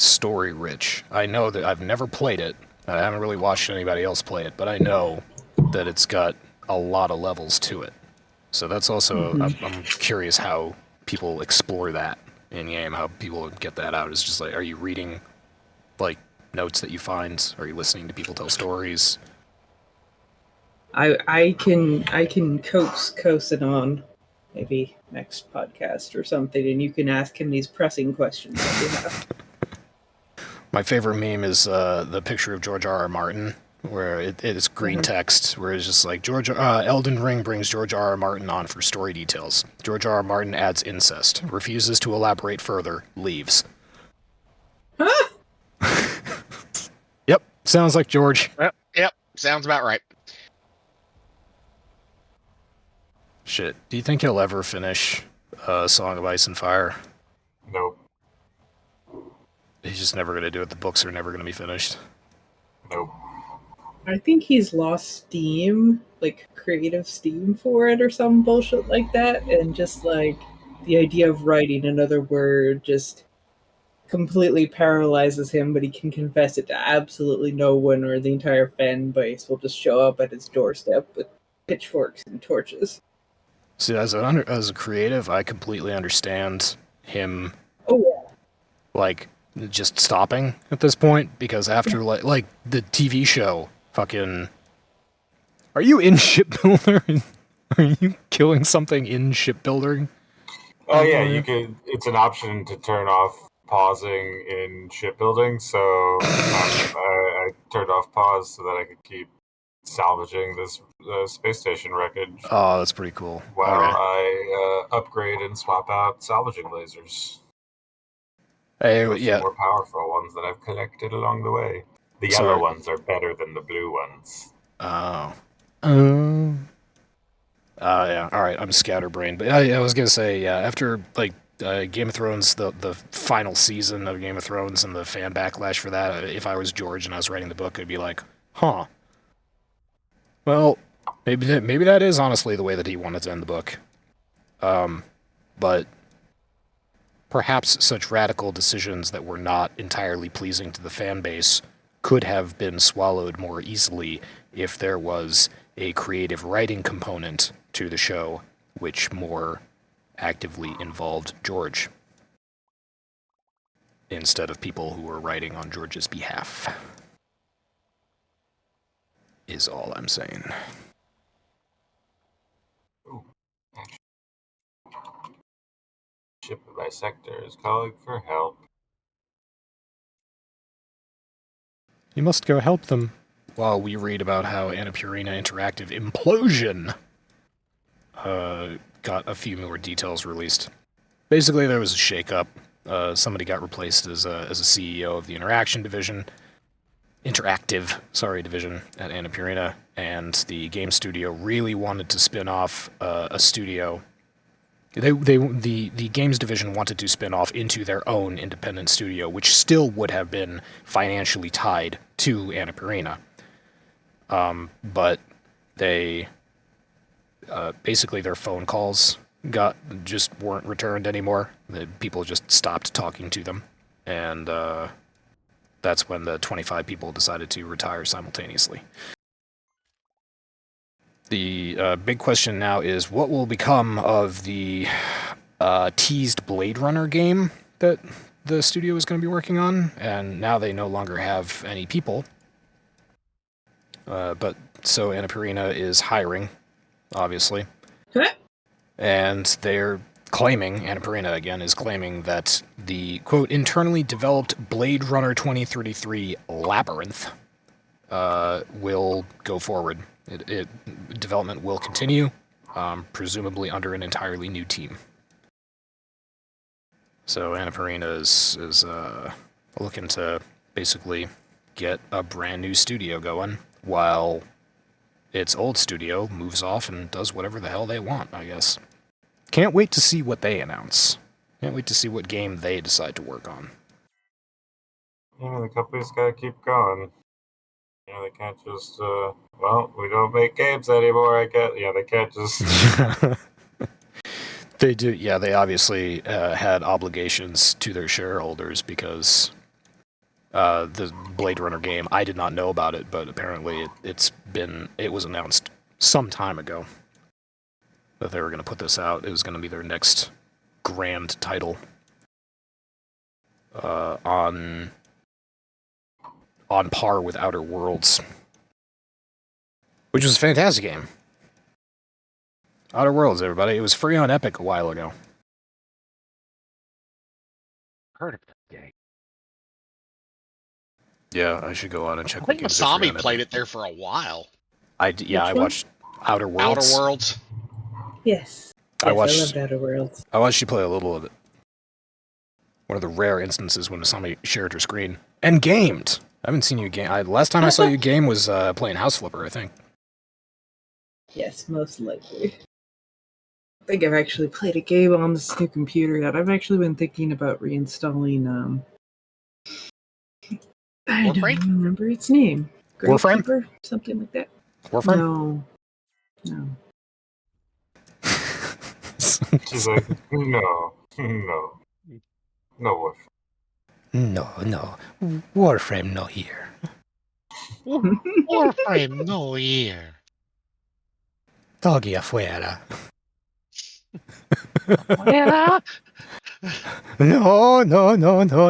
story rich. I know that I've never played it. I haven't really watched anybody else play it, but I know that it's got a lot of levels to it. So that's also, I'm curious how people explore that in-game, how people get that out. It's just like, are you reading, like, notes that you find? Are you listening to people tell stories? I can coax Kosen on maybe next podcast or something, and you can ask him these pressing questions that you have. My favorite meme is the picture of George R.R. Martin, where it is green text, where it's just like Elden Ring brings George R.R. Martin on for story details. George R.R. Martin adds incest, refuses to elaborate further, leaves. Huh? Yep, sounds like George. Yep, sounds about right. Shit, do you think he'll ever finish Song of Ice and Fire? Nope. He's just never going to do it. The books are never going to be finished. Nope. I think he's lost steam, like creative steam for it or some bullshit like that, and just like the idea of writing another word just completely paralyzes him, but he can confess it to absolutely no one, or the entire fan base will just show up at his doorstep with pitchforks and torches. See, as a creative, I completely understand him. Oh yeah. Like, just stopping at this point, because after like the TV show, fucking, are you in Shipbuilder? Are you killing something in Shipbuilding? Oh yeah, you could. It's an option to turn off pausing in shipbuilding, so I turned off pause so that I could keep salvaging this space station wreckage. Oh, that's pretty cool. While, All right. I upgrade and swap out salvaging lasers. There are yeah. some more powerful ones that I've collected along the way. The Sorry. yellow ones are better than the blue ones. Oh. Yeah. All right. I'm scatterbrained, but I was gonna say, yeah. After like Game of Thrones, the final season of Game of Thrones, and the fan backlash for that, if I was George and I was writing the book, I'd be like, huh. Well, maybe that is honestly the way that he wanted to end the book. But perhaps such radical decisions that were not entirely pleasing to the fan base could have been swallowed more easily if there was a creative writing component to the show, which more actively involved George, instead of people who were writing on George's behalf. Is all I'm saying. Ooh. Ship bisector is calling for help. You must go help them. While we read about how Annapurna Interactive Implosion got a few more details released. Basically, there was a shakeup. Somebody got replaced as a CEO of the Interactive division at Annapurna, and the game studio really wanted to spin off a studio. The games division wanted to spin off into their own independent studio, which still would have been financially tied to Annapurna. But they basically their phone calls just weren't returned anymore. The people just stopped talking to them, and that's when the 25 people decided to retire simultaneously. The big question now is what will become of the teased Blade Runner game that the studio is going to be working on, and now they no longer have any people. But so Annapurna is hiring, obviously. And they're claiming, Annapurna again is claiming that the, quote, internally developed Blade Runner 2033 Labyrinth will go forward. Development will continue, presumably under an entirely new team. So Annapurna is looking to basically get a brand new studio going, while its old studio moves off and does whatever the hell they want, I guess. Can't wait to see what they announce. Can't wait to see what game they decide to work on. The company's gotta keep going. They can't just, we don't make games anymore, I guess. They can't just... They do, yeah, they obviously had obligations to their shareholders because the Blade Runner game, I did not know about it, but apparently it was announced some time ago that they were going to put this out. It was going to be their next grand title on par with Outer Worlds, which was a fantastic game. Outer Worlds, everybody. It was free on Epic a while ago. Heard of that game. Yeah, I should go on and check. I think Masami played it there for a while. I watched Outer Worlds. Outer Worlds. Yes. I loved Outer Worlds. I watched you play a little of it. One of the rare instances when Masami shared her screen and gamed. I haven't seen you game. Last time I saw you game was playing House Flipper, I think. Yes, most likely. I think I've actually played a game on this new computer yet. I've actually been thinking about reinstalling I don't even remember its name. Warframe? Keeper? Something like that. Warframe? No. She's like, no Warframe. No. Warframe no here. Warframe no here. Doggy afuera. No.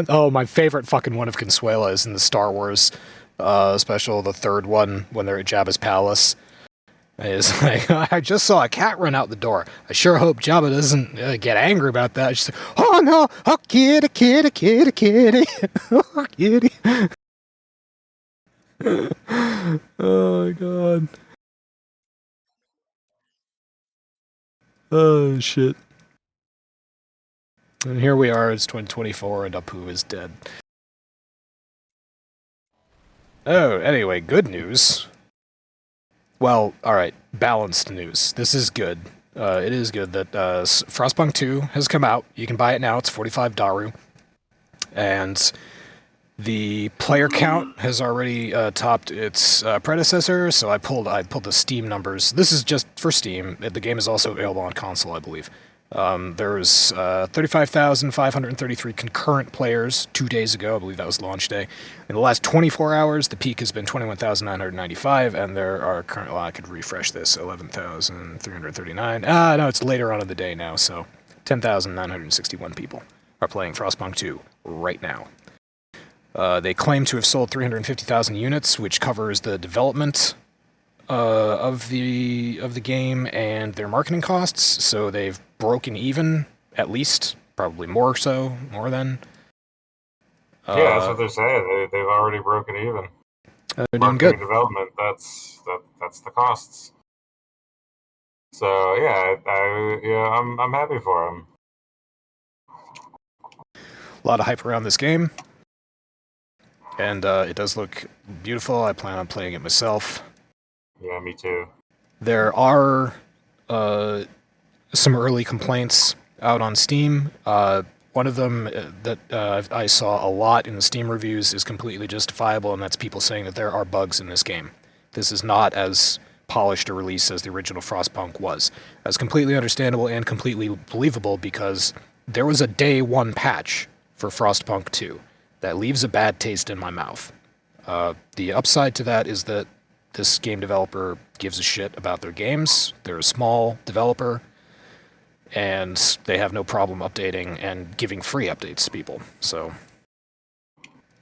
Oh, my favorite fucking one of Consuela is in the Star Wars special, the third one, when they're at Jabba's palace. It's like, I just saw a cat run out the door. I sure hope Jabba doesn't get angry about that. She's like, oh no, oh kitty, oh kitty. Oh god. Oh shit. And here we are, it's 2024, and Apu is dead. Oh, anyway, good news. Well, alright, balanced news. This is good. It is good that Frostpunk 2 has come out. You can buy it now, it's 45 Daru. And the player count has already topped its predecessor, so I pulled the Steam numbers. This is just for Steam. The game is also available on console, I believe. There's 35,533 concurrent players 2 days ago. I believe that was launch day. In the last 24 hours, the peak has been 21,995, and there are currently, well, I could refresh this, 11,339. No, it's later on in the day now, so 10,961 people are playing Frostpunk 2 right now. They claim to have sold 350,000 units, which covers the development of the game and their marketing costs, so they've broken even, at least, probably more than. Yeah, that's what they're saying. They've already broken even. They're doing good. Development, that's the costs. So yeah, I'm happy for them. A lot of hype around this game, and it does look beautiful. I plan on playing it myself. Yeah, me too. There are some early complaints out on Steam. One of them that I saw a lot in the Steam reviews is completely justifiable, and that's people saying that there are bugs in this game. This is not as polished a release as the original Frostpunk was. That's completely understandable and completely believable because there was a day one patch for Frostpunk 2 that leaves a bad taste in my mouth. The upside to that is that this game developer gives a shit about their games. They're a small developer, and they have no problem updating and giving free updates to people. So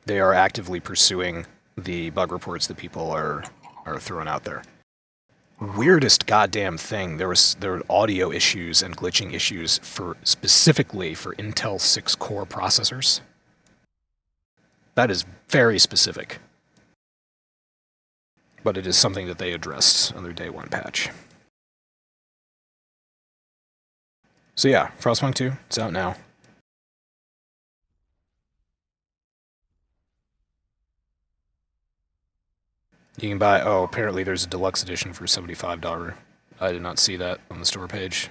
they are actively pursuing the bug reports that people are throwing out there. Weirdest goddamn thing, there were audio issues and glitching issues specifically for Intel 6 core processors. That is very specific. But it is something that they addressed on their day one patch. So yeah, Frostpunk 2, it's out now. You can buy, apparently there's a deluxe edition for $75. I did not see that on the store page.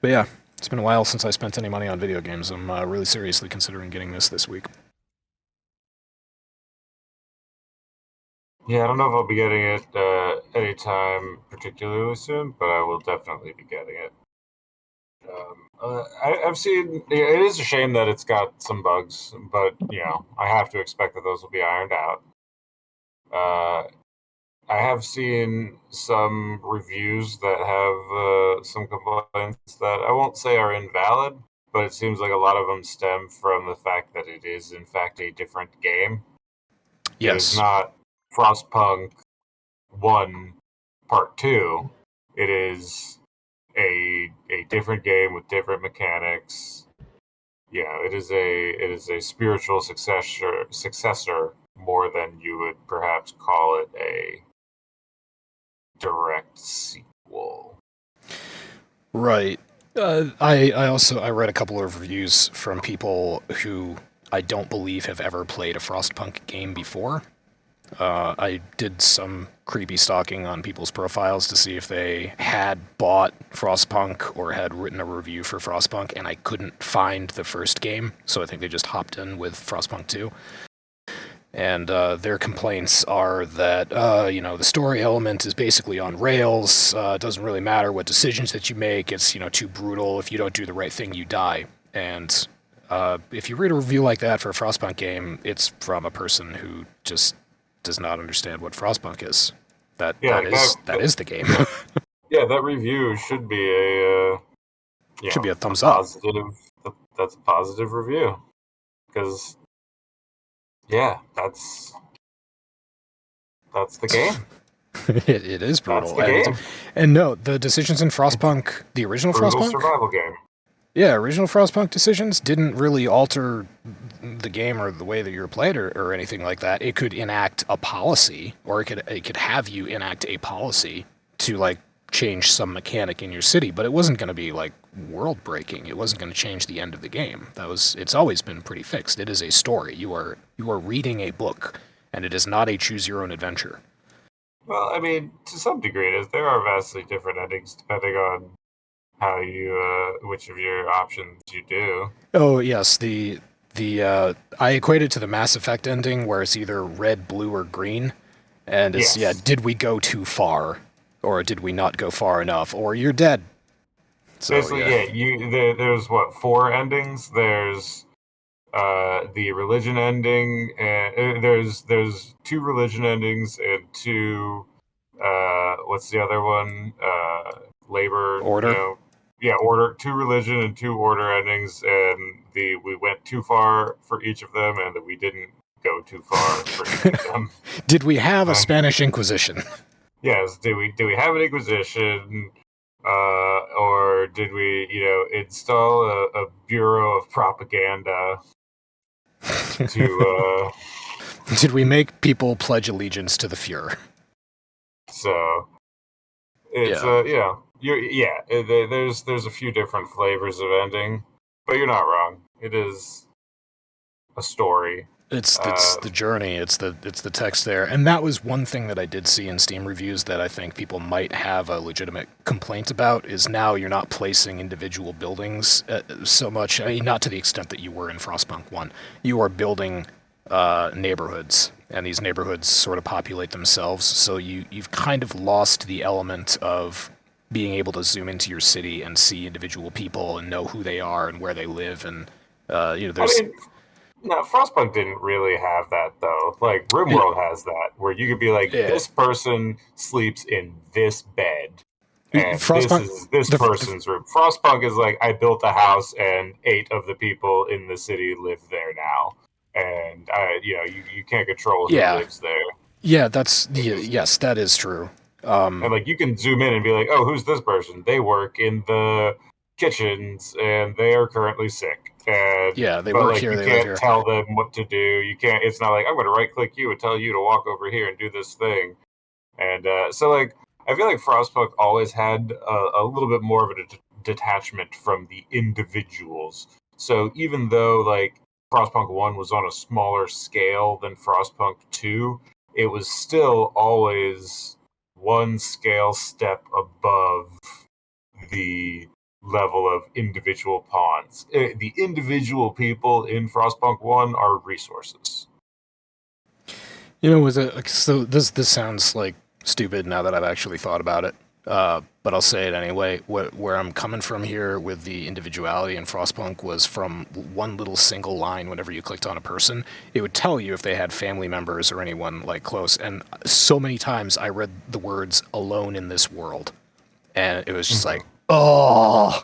But yeah, it's been a while since I spent any money on video games. I'm really seriously considering getting this week. Yeah, I don't know if I'll be getting it anytime particularly soon, but I will definitely be getting it. I've seen, it is a shame that it's got some bugs, but, I have to expect that those will be ironed out. I have seen some reviews that have some complaints that I won't say are invalid, but it seems like a lot of them stem from the fact that it is, in fact, a different game. Yes. It's not Frostpunk 1 Part 2. It is a different game with different mechanics. Yeah, it is a spiritual successor more than you would perhaps call it a direct sequel. Right. I read a couple of reviews from people who I don't believe have ever played a Frostpunk game before. I did some creepy stalking on people's profiles to see if they had bought Frostpunk or had written a review for Frostpunk, and I couldn't find the first game, so I think they just hopped in with Frostpunk 2. And their complaints are that, the story element is basically on rails, it doesn't really matter what decisions that you make, it's, too brutal, if you don't do the right thing, you die. And if you read a review like that for a Frostpunk game, it's from a person who just does not understand what Frostpunk is. That is the game. Yeah, that review should be a should be a thumbs up. That's a positive review, because that's the game. it is brutal. That's the game. And no, the decisions in Frostpunk, the original Brutal Frostpunk survival game. Yeah, original Frostpunk decisions didn't really alter the game or the way that you're played or anything like that. It could enact a policy, or it could have you enact a policy to change some mechanic in your city, but it wasn't going to be world breaking. It wasn't going to change the end of the game. It's always been pretty fixed. It is a story. You are reading a book, and it is not a choose your own adventure. Well, I mean, to some degree, there are vastly different endings depending on how you which of your options you do. Oh yes, I equate it to the Mass Effect ending where it's either red, blue, or green, and it's did we go too far, or did we not go far enough, or you're dead. So, basically, there's what, 4 endings. There's the religion ending, and there's 2 religion endings and 2 what's the other one? Labor, Order. Order. 2 religion and 2 order endings, and we went too far for each of them, and that we didn't go too far for each of them. Did we have a Spanish Inquisition? Yes. Did we have an Inquisition? Or did we, install a Bureau of Propaganda to Did we make people pledge allegiance to the Fuhrer? So it's there's a few different flavors of ending, but you're not wrong. It is a story. It's the journey. It's the text there, and that was one thing that I did see in Steam reviews that I think people might have a legitimate complaint about. Is now you're not placing individual buildings so much. I mean, not to the extent that you were in Frostpunk 1. You are building neighborhoods, and these neighborhoods sort of populate themselves. So you've kind of lost the element of being able to zoom into your city and see individual people and know who they are and where they live, and there's. No, Frostpunk didn't really have that, though. Like, RimWorld has that, where you could be like, this person sleeps in this bed, and this is this person's room. Frostpunk is like, I built a house, and 8 of the people in the city live there now. And, you can't control who lives there. Yeah, yes, that is true. And, like, you can zoom in and be like, oh, who's this person? They work in the kitchens, and they are currently sick. And, they work here. You they can't live here. tell them what to do. You can't. It's not like I'm going to right click you and tell you to walk over here and do this thing. And so, like, I feel like Frostpunk always had a little bit more of a detachment from the individuals. So even though like Frostpunk 1 was on a smaller scale than Frostpunk 2, it was still always one scale step above the level of individual pawns. The individual people in Frostpunk 1 are resources. So this sounds like stupid now that I've actually thought about it, but I'll say it anyway. Where I'm coming from here with the individuality in Frostpunk was from one little single line. Whenever you clicked on a person, it would tell you if they had family members or anyone like close. And so many times I read the words "alone in this world," and it was just like, oh.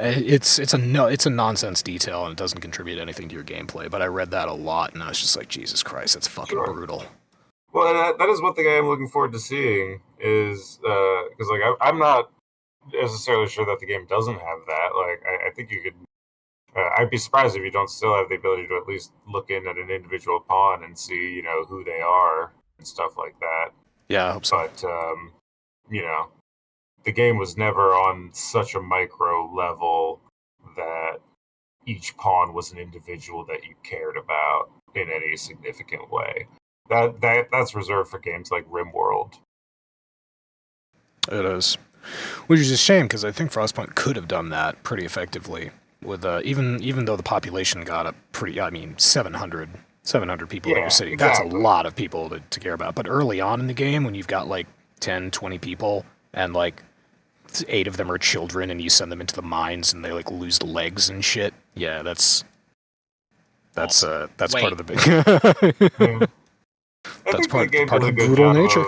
It's a nonsense detail, and it doesn't contribute anything to your gameplay. But I read that a lot, and I was just like, Jesus Christ, that's fucking brutal. Well, that is one thing I am looking forward to seeing, is because like I'm not necessarily sure that the game doesn't have that. Like I think you could. I'd be surprised if you don't still have the ability to at least look in at an individual pawn and see who they are and stuff like that. Yeah, I hope so. But the game was never on such a micro level that each pawn was an individual that you cared about in any significant way. That's reserved for games like RimWorld. It is, which is a shame because I think Frostpunk could have done that pretty effectively with even though the population got up pretty. I mean, 700 people in your city. Exactly. That's a lot of people to care about. But early on in the game, when you've got like 10, 20 people and like 8 of them are children, and you send them into the mines, and they like lose legs and shit. Yeah, that's part of the big. That's part of the brutal nature.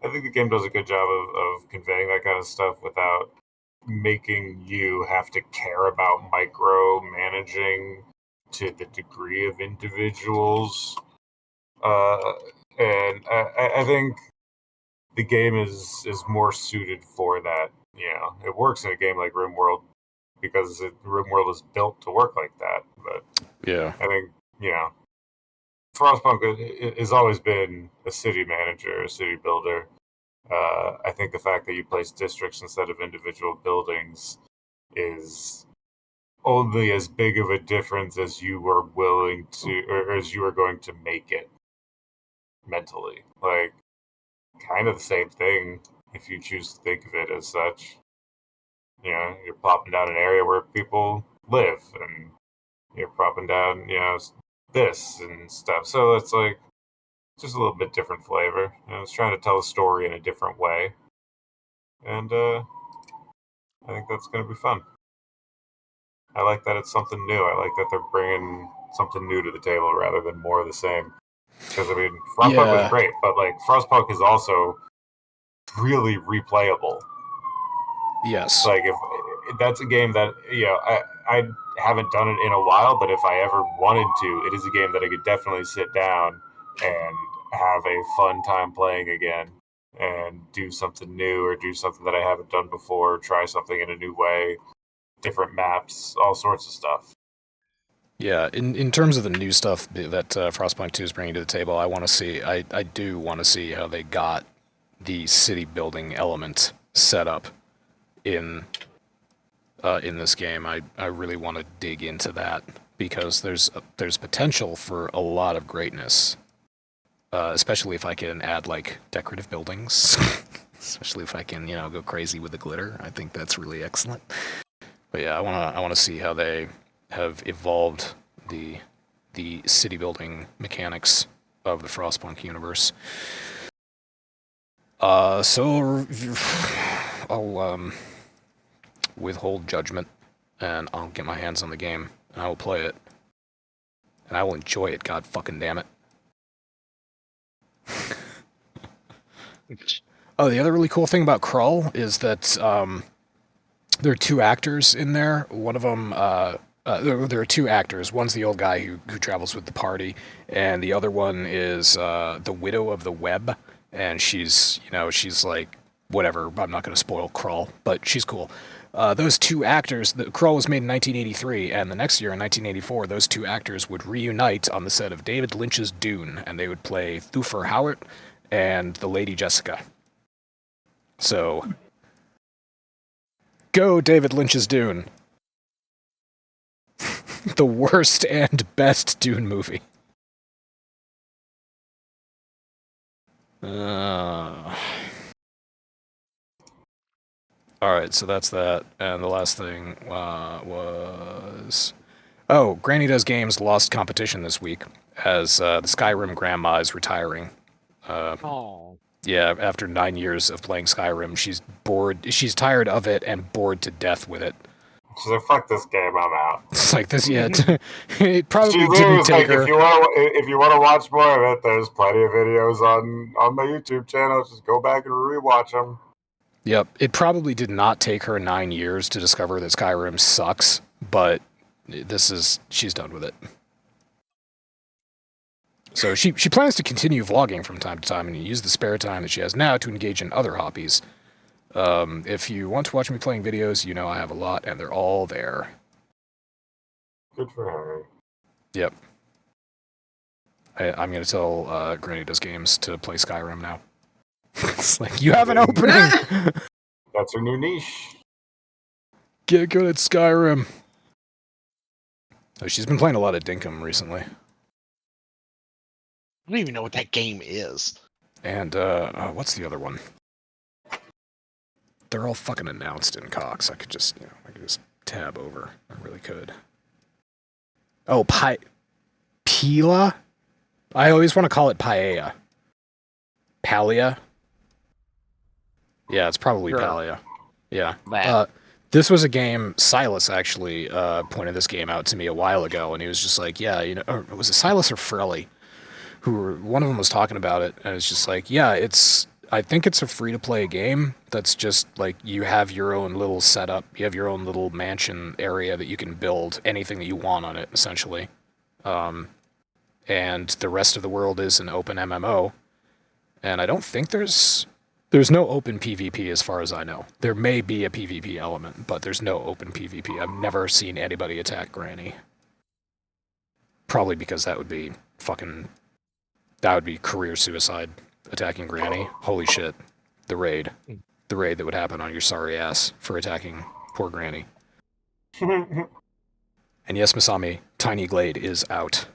I think the game does a good job of conveying that kind of stuff without making you have to care about micromanaging to the degree of individuals. And I think the game is more suited for that. It works in a game like RimWorld because RimWorld is built to work like that. But yeah, I think Frostpunk has always been a city manager, a city builder. I think the fact that you place districts instead of individual buildings is only as big of a difference as you were willing to, or as you are going to make it mentally. Like, kind of the same thing if you choose to think of it as such. You know, you're plopping down an area where people live, and you're plopping down, this and stuff. So it's like just a little bit different flavor. It's trying to tell a story in a different way, and I think that's going to be fun. I like that it's something new. I like that they're bringing something new to the table rather than more of the same. Because, I mean, Frostpunk was great, but, like, Frostpunk is also really replayable. Yes. Like, if that's a game that, I haven't done it in a while, but if I ever wanted to, it is a game that I could definitely sit down and have a fun time playing again and do something new or do something that I haven't done before, try something in a new way, different maps, all sorts of stuff. Yeah, in terms of the new stuff that Frostpunk 2 is bringing to the table, I do want to see how they got the city building element set up in this game. I really want to dig into that because there's potential for a lot of greatness, especially if I can add like decorative buildings, especially if I can go crazy with the glitter. I think that's really excellent. But yeah, I want to see how they have evolved the city building mechanics of the Frostpunk universe. So I'll withhold judgment, and I'll get my hands on the game, and I will play it, and I will enjoy it. God fucking damn it! Oh, the other really cool thing about Krull is that there are two actors in there. One of them, there are two actors. One's the old guy who travels with the party, and the other one is the widow of the web, and she's like, whatever, I'm not going to spoil Krull, but she's cool. Those two actors, Krull was made in 1983, and the next year in 1984, those two actors would reunite on the set of David Lynch's Dune, and they would play Thufir Hawat and the Lady Jessica. So, go David Lynch's Dune. The worst and best Dune movie. Alright, so that's that. And the last thing was... Oh, Granny Does Games lost competition this week as the Skyrim grandma is retiring. Yeah, after 9 years of playing Skyrim, she's bored. She's tired of it and bored to death with it. She's like, fuck this game, I'm out. It's like this, yeah. It probably didn't take her. If you want to watch more of it, there's plenty of videos on my YouTube channel. Just go back and rewatch them. Yep, it probably did not take her 9 years to discover that Skyrim sucks, but she's done with it. So she plans to continue vlogging from time to time and use the spare time that she has now to engage in other hobbies. If you want to watch me playing videos, I have a lot, and they're all there. Good for her. Yep. I'm going to tell Granny Does Games to play Skyrim now. It's like, you have an opening! That's her new niche. Get good at Skyrim. Oh, she's been playing a lot of Dinkum recently. I don't even know what that game is. And, what's the other one? They're all fucking announced in Cox. I could just tab over. I really could. Oh, Pila? I always want to call it Paella. Palia? Yeah, it's probably Sure. Palia. Yeah. That. This was a game, Silas actually pointed this game out to me a while ago, and he was just like, yeah, or was it Silas or Frelly? One of them was talking about it, and it's just like, yeah, I think it's a free-to-play game that's just, like, you have your own little setup, you have your own little mansion area that you can build anything that you want on it, essentially. And the rest of the world is an open MMO, and I don't think there's no open PvP as far as I know. There may be a PvP element, but there's no open PvP. I've never seen anybody attack Granny. Probably because that would be career suicide, attacking Granny. Holy shit. The raid that would happen on your sorry ass for attacking poor Granny. And yes, Masami, Tiny Glade is out.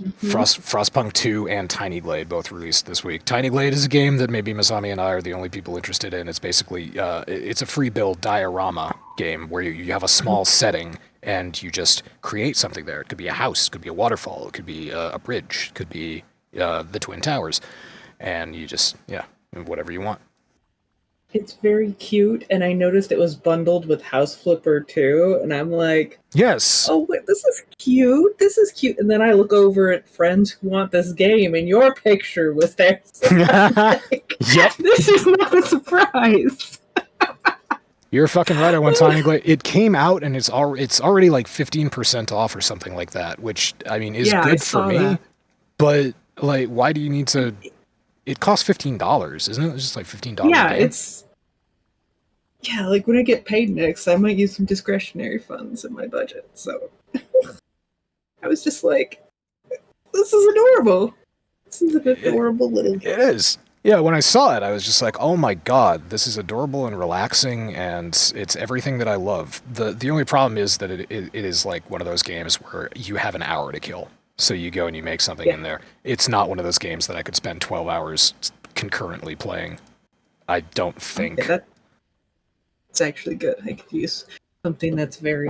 Mhm. Frostpunk 2 and Tiny Glade both released this week. Tiny Glade is a game that maybe Masami and I are the only people interested in. It's basically, it's a free build diorama game where you have a small setting and you just create something there. It could be a house, it could be a waterfall, it could be a bridge, it could be the Twin Towers. And you just, whatever you want. It's very cute, and I noticed it was bundled with House Flipper too, and I'm like, Yes. oh, wait, this is cute. This is cute. And then I look over at friends who want this game, and your picture was there. So I'm like, Yep. This is not a surprise. You're fucking right. I want Tiny Glade. It came out and it's already like 15% off or something like that, which I mean is good for me. That. But like, why do you need to? It costs $15, isn't it? It's just like $15. Yeah, it's like when I get paid next, I might use some discretionary funds in my budget. So I was just like, this is adorable. This is an adorable little game. It is. Yeah, when I saw it, I was just like, oh my god, this is adorable and relaxing, and it's everything that I love. The only problem is that it is like one of those games where you have an hour to kill. So you go and you make something in there. It's not one of those games that I could spend 12 hours concurrently playing. I don't think. Yeah, it's actually good. I could use something that's very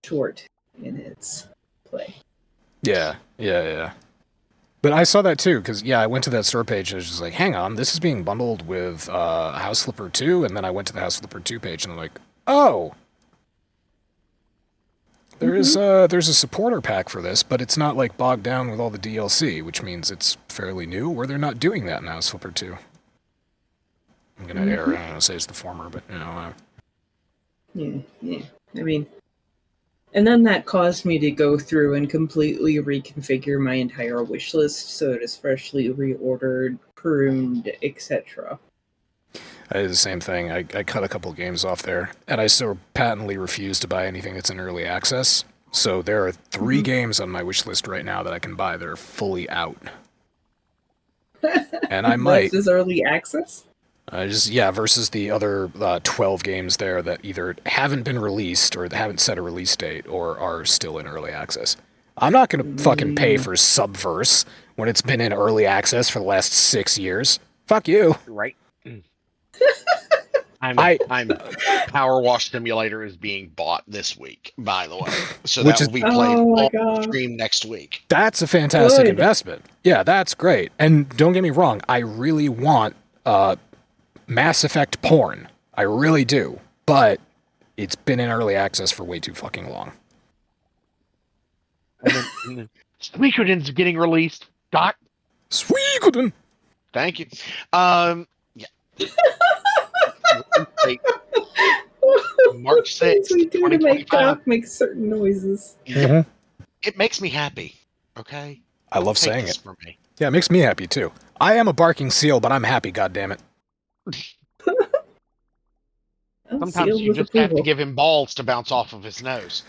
short in its play. Yeah. But I saw that too, because, I went to that store page and it was just like, hang on, this is being bundled with House Flipper 2, and then I went to the House Flipper 2 page and I'm like, oh! There's a supporter pack for this, but it's not like bogged down with all the DLC, which means it's fairly new, or they're not doing that in House Flipper 2. I'm gonna err, I don't know, say it's the former, but Yeah. I mean, and then that caused me to go through and completely reconfigure my entire wish list so it is freshly reordered, pruned, etc. I did the same thing. I cut a couple games off there, and I still patently refuse to buy anything that's in early access. So there are 3 games on my wish list right now that I can buy that are fully out. And I might. This is early access? Versus the other 12 games there that either haven't been released or haven't set a release date or are still in early access. I'm not going to fucking pay for Subverse when it's been in early access for the last 6 years. Fuck you. Right. I'm Power Wash Simulator is being bought this week, by the way. So that will be played on stream next week. That's a fantastic investment. Yeah, that's great. And don't get me wrong, I really want Mass Effect porn. I really do. But it's been in early access for way too fucking long. Suikoden's getting released. Doc. Suikoden! Thank you. March 6th. We do to make Doc make certain noises. Mm-hmm. It makes me happy. Okay? I love saying it. For me. Yeah, it makes me happy too. I am a barking seal, but I'm happy, goddammit. Sometimes you just have to give him balls to bounce off of his nose.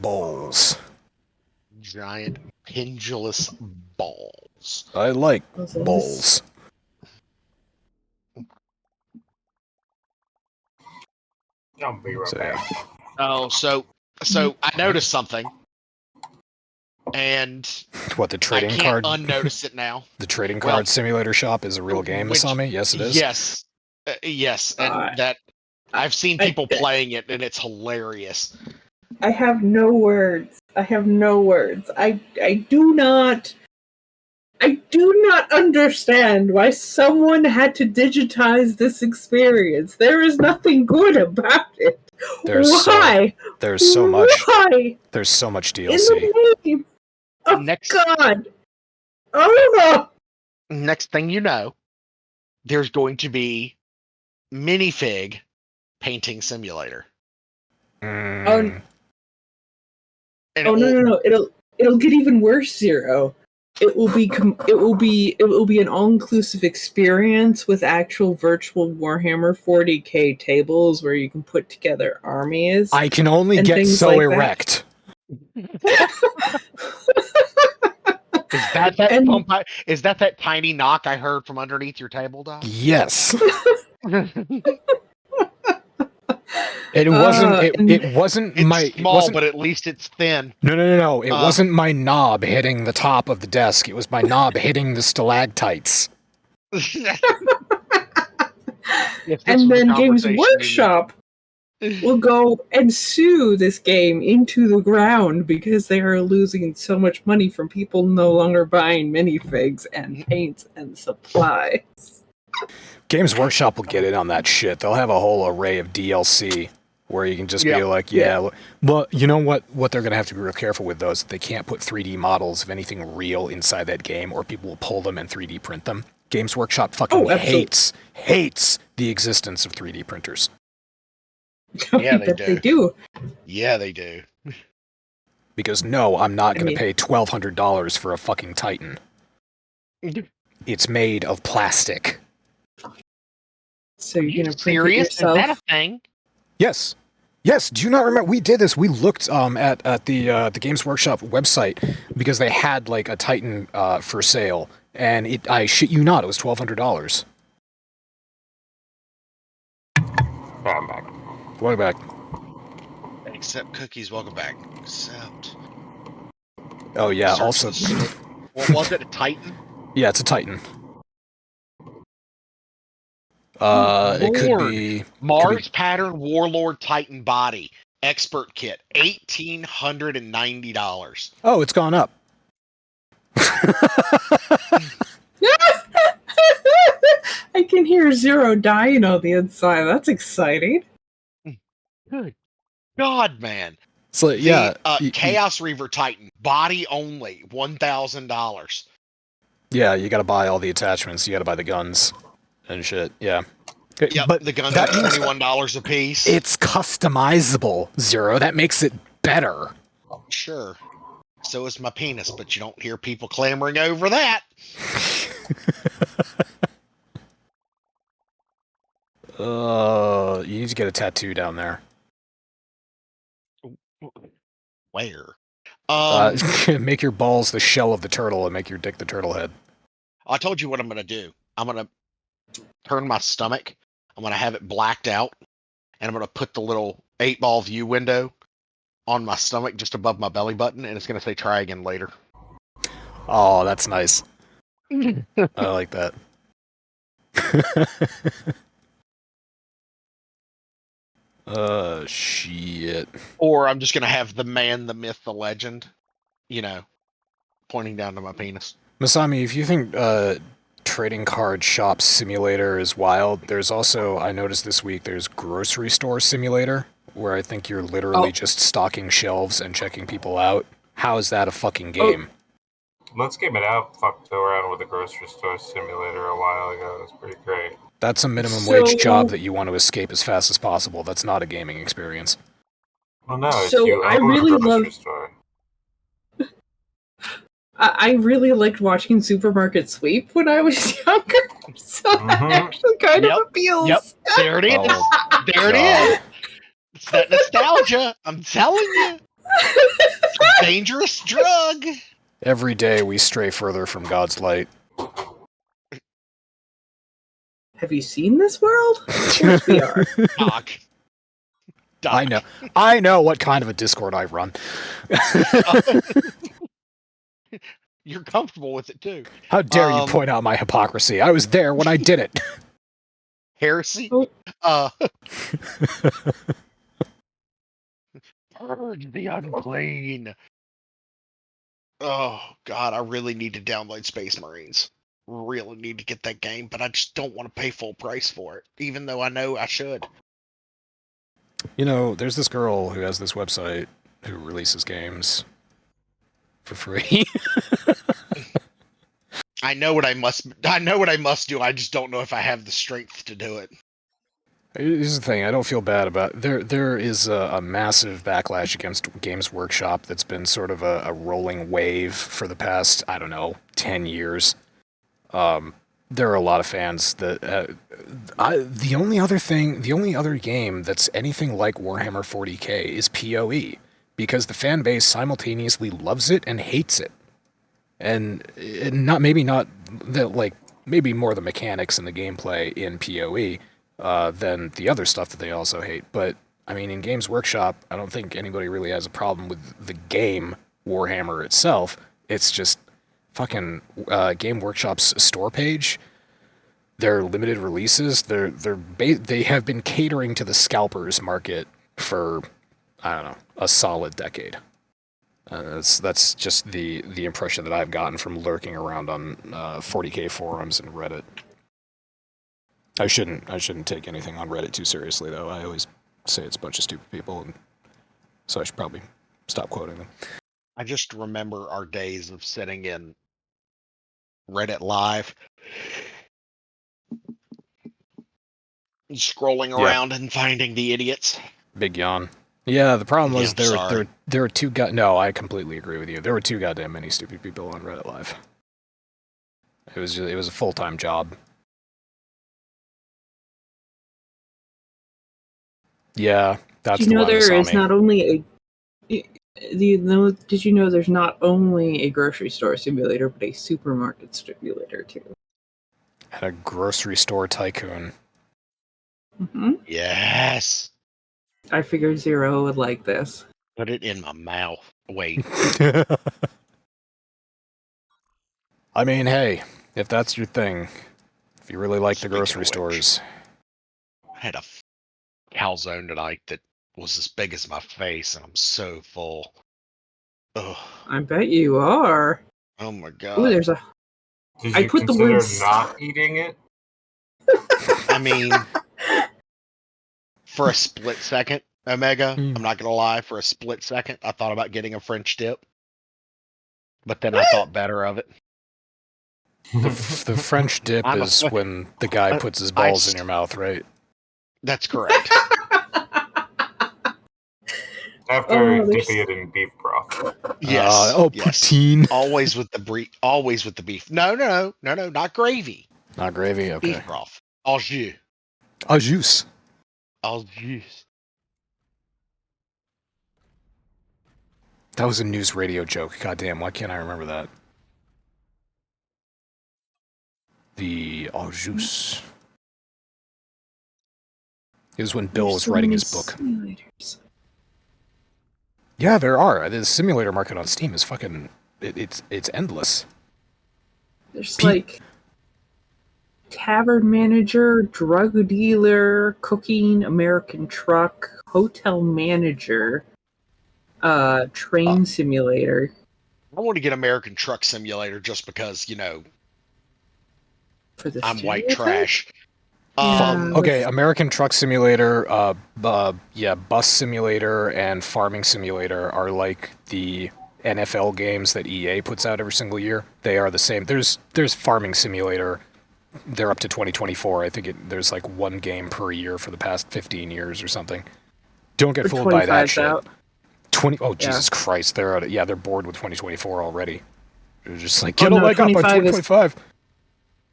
Balls. Giant pendulous balls. I like balls. I'll be right back. Oh, so I noticed something, and what, the trading card? I can't unnotice it now. The trading card simulator shop is a real game, Masami? Yes, it is. Yes, and that I've seen people playing it, and it's hilarious. I have no words. I do not understand why someone had to digitize this experience. There is nothing good about it. There's why? There's so much. Why? There's so much DLC. In the name of God. Oh no. Next thing you know, there's going to be minifig painting simulator. Mm. No. It'll get even worse, Zero. It will be an all-inclusive experience with actual virtual Warhammer 40K tables where you can put together armies. I can only get so like erect. Is that And- bump is that tiny knock I heard from underneath your table, Doc? Yes. It wasn't. It wasn't It's my. small, it wasn't, but at least it's thin. No. It wasn't my knob hitting the top of the desk. It was my knob hitting the stalactites. And then Games Workshop will go and sue this game into the ground because they are losing so much money from people no longer buying minifigs and paints and supplies. Games Workshop will get in on that shit. They'll have a whole array of DLC where you can just be like, But you know what they're going to have to be real careful with, though, is that they can't put 3D models of anything real inside that game, or people will pull them and 3D print them. Games Workshop fucking hates the existence of 3D printers. Yeah, they do. Yeah, they do. Because no, I'm not going to pay $1,200 for a fucking Titan. It's made of plastic. So you're going to print serious? it yourself? Is that a thing? Yes. Yes, do you not remember? We did this. We looked at the Games Workshop website because they had like a Titan for sale, and I shit you not, it was $1,200. I'm back. Welcome back. Accept cookies. Welcome back. Accept. Oh yeah. Search Also, what was it? A Titan? yeah, it's a Titan. It could be Mars Pattern Warlord Titan Body Expert Kit, $1,890. Oh, it's gone up. I can hear Zero dying on the inside. That's exciting. Good God, man. So yeah, Chaos Reaver Titan Body only, $1,000. Yeah, you got to buy all the attachments. You got to buy the guns and shit. Yeah. Yep, but the guns are $21 a piece. It's customizable, Zero. That makes it better. Sure. So is my penis, but you don't hear people clamoring over that. You need to get a tattoo down there. Where? Make your balls the shell of the turtle and make your dick the turtle head. I told you what I'm going to do. I'm going to turn my stomach. I'm going to have it blacked out. And I'm going to put the little 8-ball view window on my stomach just above my belly button. And it's going to say try again later. Oh, that's nice. I like that. Shit. Or I'm just going to have the man, the myth, the legend, pointing down to my penis. Masami, if you think trading card shop simulator is wild, there's also, I noticed this week, there's grocery store simulator, where I think you're literally just stocking shelves and checking people out. How is that a fucking game? Let's Game It Out fucked around with a grocery store simulator a while ago. It was pretty great. That's a minimum wage job that you want to escape as fast as possible. That's not a gaming experience. Well, no, it's So you I own really a grocery love- store. I really liked watching Supermarket Sweep when I was younger, so that actually kind of appeals. Yep, there it is. Oh, there it is. It's that nostalgia. I'm telling you. It's a dangerous drug. Every day we stray further from God's light. Have you seen this world? Of course we are. Doc. I know what kind of a Discord I run. You're comfortable with it too. How dare you point out my hypocrisy? I was there when I did it. Heresy. Oh. Purge the unclean. Oh God, I really need to download Space Marines. Really need to get that game, but I just don't want to pay full price for it, even though I know I should. There's this girl who has this website who releases games for free. I know what I must do. I just don't know if I have the strength to do it. Here's the thing, I don't feel bad about it. There is a massive backlash against Games Workshop that's been sort of a rolling wave for the past, 10 years. There are a lot of fans that the only other game that's anything like Warhammer 40K is PoE, because the fan base simultaneously loves it and hates it. and not that, like, maybe more the mechanics and the gameplay in PoE than the other stuff that they also hate. But I mean, in Games Workshop, I don't think anybody really has a problem with the game Warhammer itself. It's just fucking Game Workshop's store page. Their limited releases, they have been catering to the scalpers market for, I don't know, a solid decade. That's just the impression that I've gotten from lurking around on 40K forums and Reddit. I shouldn't take anything on Reddit too seriously, though. I always say it's a bunch of stupid people, and so I should probably stop quoting them. I just remember our days of sitting in Reddit Live, scrolling around and finding the idiots. Big yawn. Yeah, the problem was there were two No, I completely agree with you. There were too goddamn many stupid people on Reddit Live. It was a full-time job. Yeah, that's Did you know the one. there is not only a did you know there's not only a grocery store simulator, but a supermarket simulator too? And a grocery store tycoon. Mm-hmm. Yes. I figured Zero would like this. Put it in my mouth. Wait. I mean, hey, if that's your thing, if you really like the Speaking grocery of which, stores. I had a calzone tonight that was as big as my face, and I'm so full. Ugh. I bet you are. Oh my god. Ooh, there's a. Did I you put the consider words- not eating it? I mean, for a split second, Omega, I'm not gonna lie, for a split second, I thought about getting a French dip. But then I thought better of it. The French dip is when the guy puts his balls in your mouth, right? That's correct. After dipping it in beef broth. Yes. Yes. Poutine. Always with the beef. No, not gravy. Not gravy, okay. Beef broth. Au jus. Au jus. Au jus. That was a news radio joke. Goddamn, why can't I remember that? The au jus. It was when Bill was writing his book. Simulators. Yeah, there are. The simulator market on Steam is fucking... It's endless. There's like tavern manager, drug dealer, cooking, American truck, hotel manager, train simulator. I want to get American Truck Simulator just because, For the I'm white simulator? trash. Yeah. Okay, American Truck Simulator, Bus Simulator, and Farming Simulator are like the NFL games that EA puts out every single year. They are the same. There's Farming Simulator. They're up to 2024. I think there's like one game per year for the past 15 years or something. Don't get fooled by that shit. Out. Jesus Christ, they're out. They're bored with 2024 already. They're just like, get a leg up on 2025.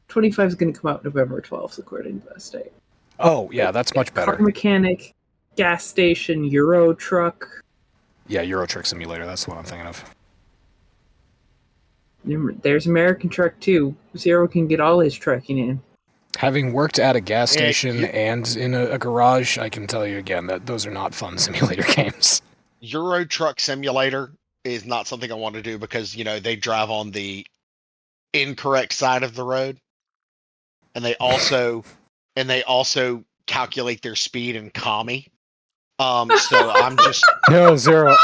25 is going to come out November 12th, according to that state. Oh, yeah, that's much better. Car mechanic, gas station, Euro truck. Yeah, Euro Truck Simulator, that's the one I'm thinking of. There's American Truck too. Zero can get all his trucking in. Having worked at a gas station and in a garage, I can tell you again that those are not fun simulator games. Euro Truck Simulator is not something I want to do because, they drive on the incorrect side of the road. And they also calculate their speed in kami. So I'm just No, Zero.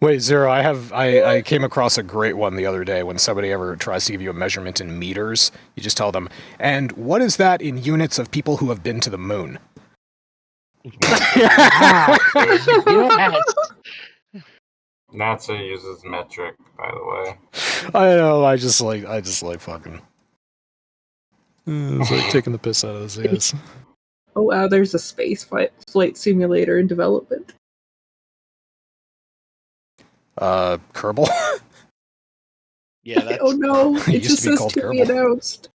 Wait, Zero, I came across a great one the other day when somebody ever tries to give you a measurement in meters. You just tell them, and what is that in units of people who have been to the moon? yes. NASA uses metric, by the way. I know, I just like fucking... It's like taking the piss out of this, yes. Oh wow, there's a space flight simulator in development. Kerbal? Yeah, that's... Oh no, it used just to be says called to be Kerbal. announced.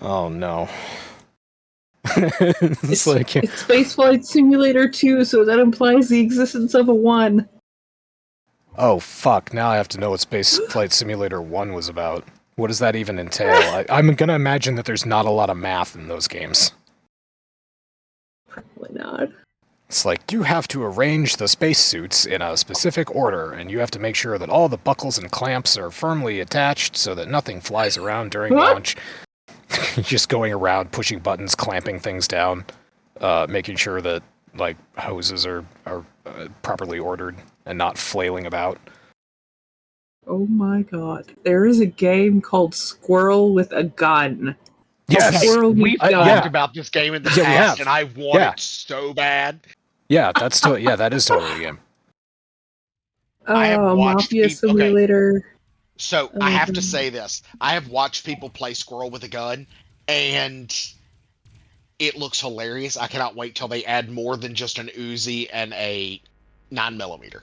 Oh no. it's like... It's Spaceflight Simulator 2, so that implies the existence of a 1. Oh, fuck. Now I have to know what Space Flight Simulator 1 was about. What does that even entail? I'm gonna imagine that there's not a lot of math in those games. Probably not. It's like, you have to arrange the spacesuits in a specific order, and you have to make sure that all the buckles and clamps are firmly attached so that nothing flies around during launch. Just going around, pushing buttons, clamping things down, making sure that, like, hoses are properly ordered and not flailing about. Oh my god. There is a game called Squirrel with a Gun. Yes! Squirrel We've with a talked Gun. about this game in the Yeah, we past, have. and I want Yeah. it so bad. Yeah, that is totally a game. I have watched Mafia people. Okay, Simulator. so I have to say this: I have watched people play Squirrel with a Gun, and it looks hilarious. I cannot wait till they add more than just an Uzi and a 9mm.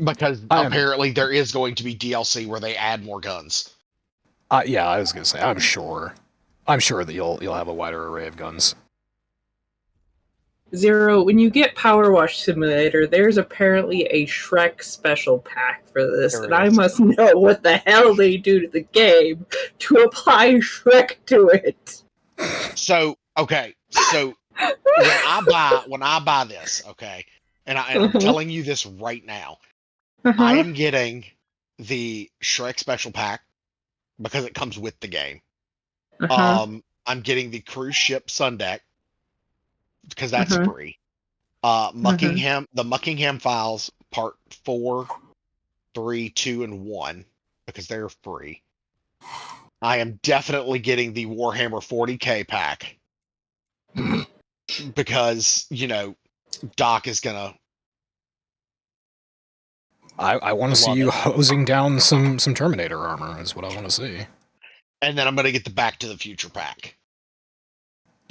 Because apparently there is going to be DLC where they add more guns. Yeah, I was gonna say, I'm sure that you'll have a wider array of guns. Zero, when you get Power Wash Simulator, there's apparently a Shrek special pack for this, There and it I is. must know what the hell they do to the game to apply Shrek to it. So okay, so when I buy this, okay, and I'm telling you this right now, I am getting the Shrek special pack because it comes with the game. I'm getting the cruise ship sun deck because that's free. The Muckingham Files Part 4, 3, 2, and 1 because they're free. I am definitely getting the Warhammer 40K pack because, you know, Doc is gonna. I want to see you hosing down some Terminator armor is what I want to see. And then I'm gonna get the Back to the Future pack.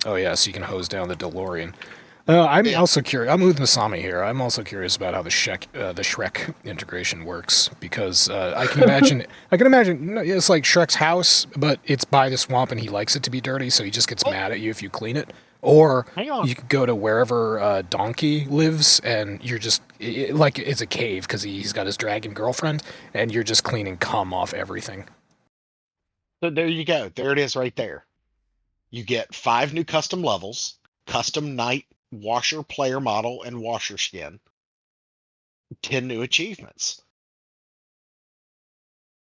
Oh yeah, so you can hose down the DeLorean. I'm also curious. I'm with Masami here. I'm also curious about how the Shrek integration works because I can imagine. It's like Shrek's house, but it's by the swamp, and he likes it to be dirty, so he just gets mad at you if you clean it. Or you could go to wherever Donkey lives, and you're just like it's a cave because he's got his dragon girlfriend, and you're just cleaning cum off everything. So there you go. There it is, right there. You get 5 new custom levels, custom knight, washer, player model, and washer skin. 10 new achievements.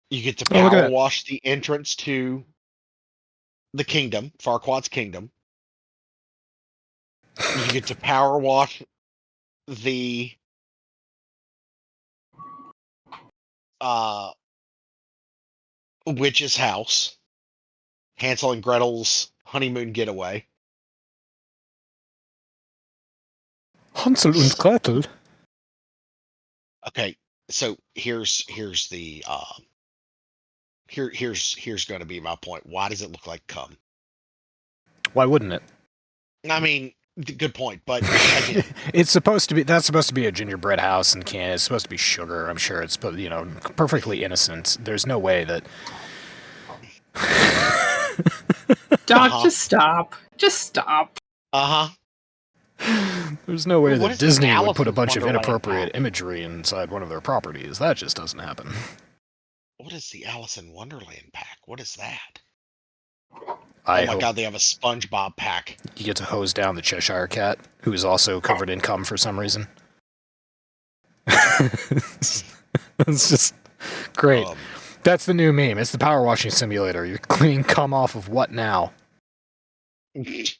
You get to power wash the entrance to the kingdom, Farquaad's kingdom. You get to power wash the witch's house, Hansel and Gretel's honeymoon getaway. Hansel und Gretel. Okay, so here's the here's going to be my point. Why does it look like cum? Why wouldn't it? I mean, good point, but again, that's supposed to be a gingerbread house in Canada. It's supposed to be sugar. I'm sure it's perfectly innocent. There's no way that. Doc, just stop. Just stop. There's no way that Disney would put a bunch of Wonderland inappropriate imagery inside one of their properties. That just doesn't happen. What is the Alice in Wonderland pack? What is that? Oh my god, they have a SpongeBob pack. You get to hose down the Cheshire Cat, who is also covered in cum for some reason. It's just great. That's the new meme. It's the power washing simulator. You're cleaning cum off of what now? If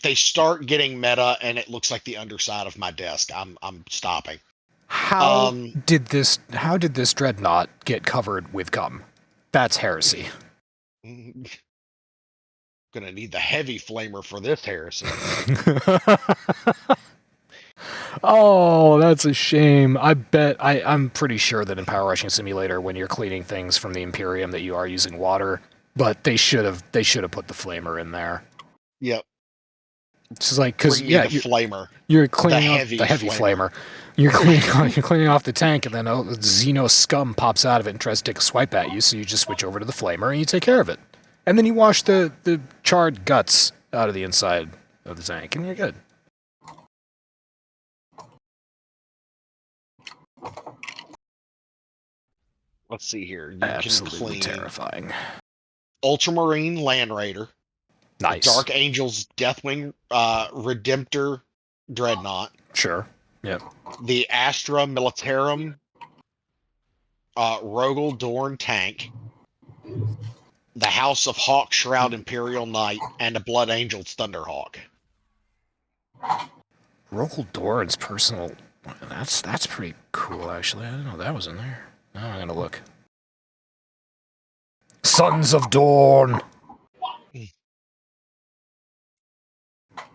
they start getting meta and it looks like the underside of my desk, I'm stopping. How did this dreadnought get covered with cum? That's heresy. Gonna need the heavy flamer for this heresy. Oh, that's a shame. I'm pretty sure that in Power Washing Simulator, when you're cleaning things from the Imperium, that you are using water, but they should have put the flamer in there. Yep. It's just like, because flamer. You're cleaning off the heavy flamer. You're cleaning off the tank, and then Xeno scum pops out of it and tries to take a swipe at you. So you just switch over to the flamer and you take care of it, and then you wash the charred guts out of the inside of the tank, and you're good. let's see here. You Absolutely can clean terrifying. Ultramarine Land Raider, Nice. Dark Angels Deathwing Redemptor Dreadnought, Sure. Yep. the Astra Militarum Rogel Dorn tank, the House of Hawk Shroud Imperial Knight, and the Blood Angels Thunderhawk. Rogal Doran's personal. That's pretty cool, actually. I didn't know that was in there. Now I'm gonna look. Sons of Dawn,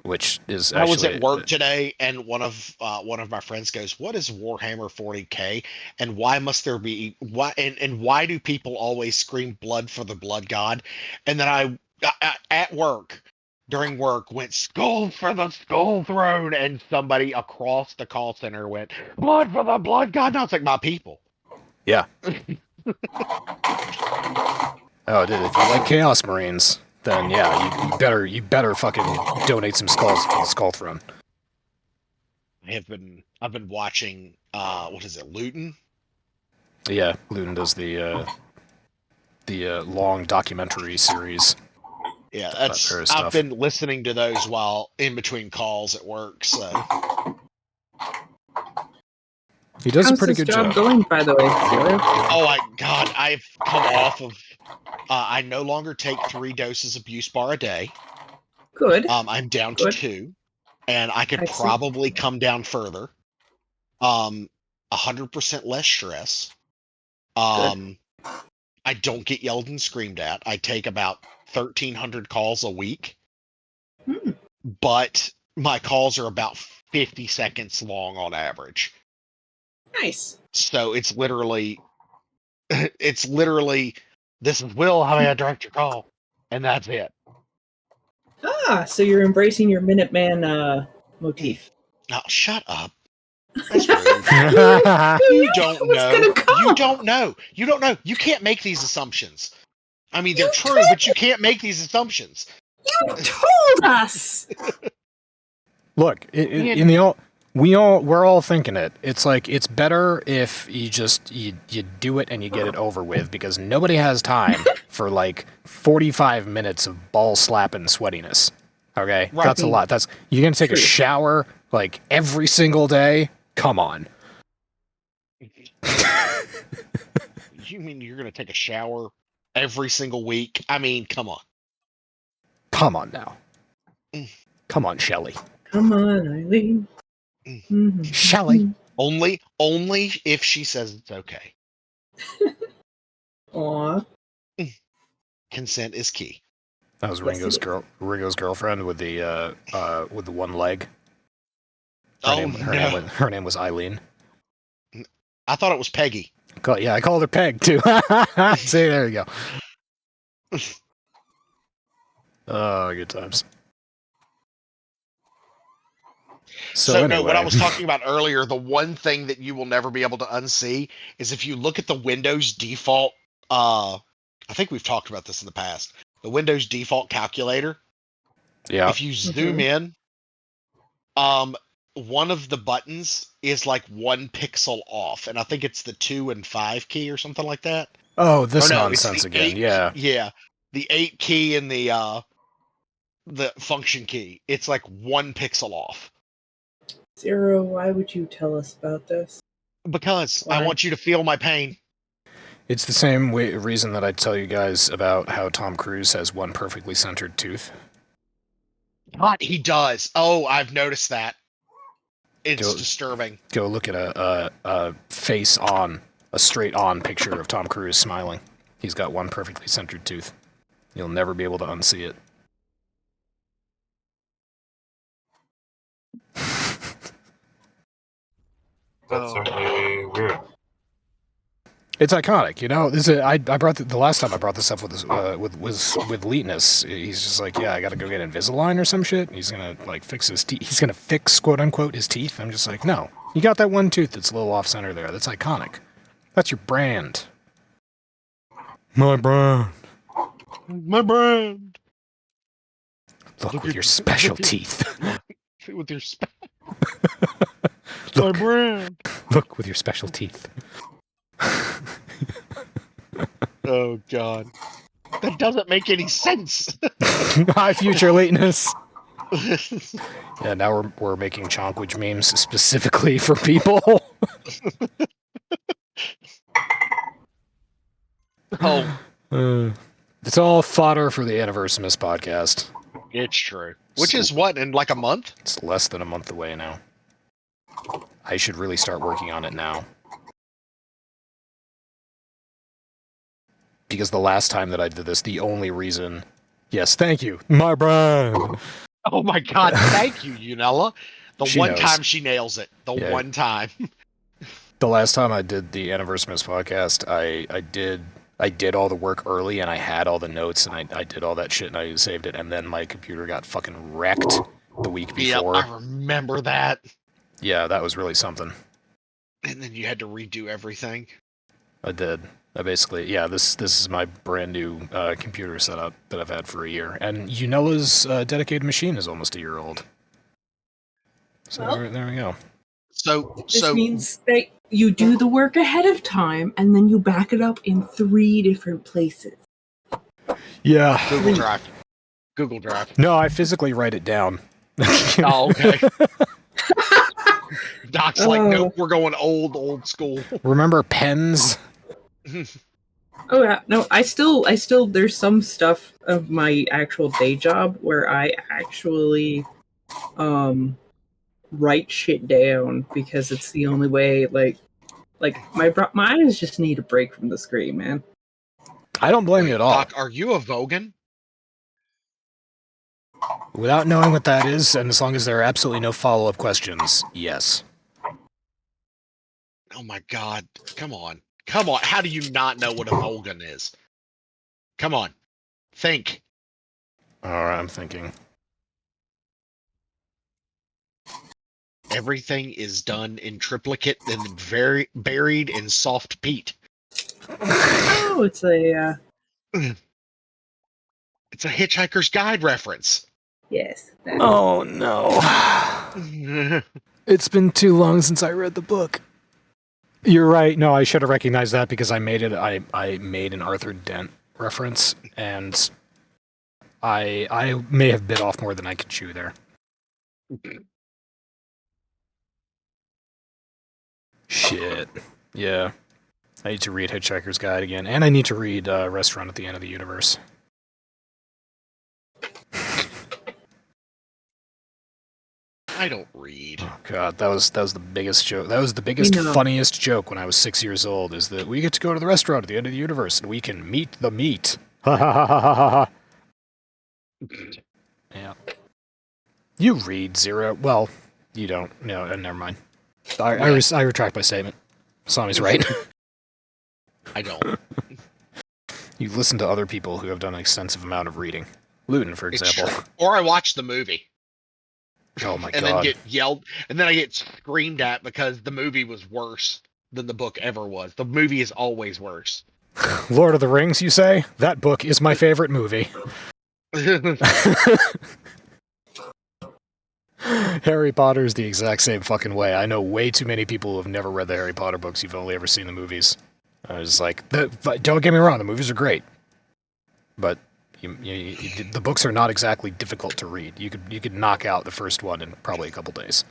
which is actually. I was at work today, and one of my friends goes, "What is Warhammer 40K, and why must there be why do people always scream blood for the blood god?" And then I at work during work went skull for the skull throne, and somebody across the call center went blood for the blood god. Now it's like my people. Yeah. Oh, dude, if you like Chaos Marines, then yeah, you better fucking donate some skulls to the Skull Throne. I've been watching what is it, Luton? Yeah, Luton does the long documentary series. Yeah, I've been listening to those while in between calls at work. So he does How's a pretty this good job job. going, by the way, Steeler? oh my god, I've come off of. I no longer take 3 doses of Buspar a day. Good. I'm down to 2, and I could Excellent. probably come down further. 100% less stress. I don't get yelled and screamed at. I take about 1,300 calls a week, but my calls are about 50 seconds long on average. Nice. So it's literally, this is Will, how may I direct your call? And that's it. Ah, so you're embracing your Minuteman motif. Now, shut up. That's rude. You don't know. You don't know. You can't make these assumptions. I mean, they're true, but you can't make these assumptions. You told us! Look, we're all thinking it. It's like, it's better if you just you do it and you get it over with, because nobody has time for like 45 minutes of ball slapping sweatiness. Okay, Right. That's a lot. You're gonna take a shower like every single day. Come on. You mean you're gonna take a shower every single week? I mean, come on. Come on now. Come on, Shelley. Come on, Eileen. Shelley. Only if she says it's okay. Aw. Consent is key. That was Ringo's girlfriend with the one leg. Her name was Eileen. I thought it was Peggy. Yeah, I called her Peg too. See, there you go. Oh, good times. So anyway. No, what I was talking about earlier, the one thing that you will never be able to unsee is if you look at the Windows default, I think we've talked about this in the past, the Windows default calculator. Yeah. If you zoom in, one of the buttons is like 1 pixel off, and I think it's the 2 and 5 key or something like that. Oh, this nonsense again. Yeah. Yeah. The 8 key and the function key. It's like 1 pixel off. Zero, why would you tell us about this? Because Why? I want you to feel my pain. It's the same reason that I tell you guys about how Tom Cruise has 1 perfectly centered tooth. God, he does. Oh, I've noticed that. It's disturbing. Go look at a straight on picture of Tom Cruise smiling. He's got 1 perfectly centered tooth. You'll never be able to unsee it. That's certainly weird. It's iconic, you know. I brought the last time I brought this up with Leetness. He's just like, yeah, I got to go get Invisalign or some shit. He's gonna like fix his teeth. He's gonna fix, quote unquote, his teeth. I'm just like, no, you got that 1 tooth that's a little off center there. That's iconic. That's your brand. My brand. My brand. Look with your special teeth. With your Look. My brand. Look with your special teeth. Oh God, that doesn't make any sense. High future lateness. Yeah, now we're making Chonkwij memes specifically for people. Oh, It's all fodder for the Anniversarimus podcast. it's true. Which is what, in like a month? It's less than a month away now. I should really start working on it now. Because the last time that I did this, the only reason... Yes, thank you. My brain! Oh my God, thank you, Unella. The She one knows. time she nails it. The Yeah. one time. The last time I did the Anniversarimus podcast, I did all the work early, and I had all the notes, and I did all that shit, and I saved it, and then my computer got fucking wrecked the week before. Yep, I remember that. Yeah, that was really something. And then you had to redo everything. I did. I basically, yeah, this is my brand new computer setup that I've had for a year. And Unella's dedicated machine is almost a year old. So Well, there we go. This means that you do the work ahead of time, and then you back it up in 3 different places. Yeah. Google Drive. No, I physically write it down. Oh, okay. Doc's like, nope, we're going old school. Remember pens? Oh yeah, no, I still there's some stuff of my actual day job where I actually write shit down because it's the only way. Like my eyes just need a break from the screen, man. I don't blame you at all. Doc, are you a Vogan? Without knowing what that is, and as long as there are absolutely no follow-up questions, yes. Oh my God. Come on. How do you not know what a Vogan is? Come on. Think. Alright, I'm thinking. Everything is done in triplicate and buried in soft peat. Oh, it's a It's a Hitchhiker's Guide reference. yes. Oh no. It's been too long since I read the book. You're right. No, I should have recognized that because I made it. I made an Arthur Dent reference, and I may have bit off more than I could chew there. Shit. Yeah. I need to read Hitchhiker's Guide again, and I need to read Restaurant at the End of the Universe. I don't read. Oh god, that was the biggest joke. That was the biggest, funniest joke when I was 6 years old. Is that we get to go to the restaurant at the end of the universe and we can meet the meat. Ha ha ha ha ha ha. Yeah. You read Zero. Well, you don't. No, never mind. I retract my statement. Masami's right. I don't. You listen to other people who have done an extensive amount of reading. Luton, for example. Or I watch the movie. Oh my and god. then get yelled, and then I get screamed at because the movie was worse than the book ever was. The movie is always worse. Lord of the Rings, you say? That book is my favorite movie. Harry Potter's the exact same fucking way. I know way too many people who have never read the Harry Potter books. You've only ever seen the movies. I was like, don't get me wrong, the movies are great, but the books are not exactly difficult to read. You could knock out the first one in probably a couple days.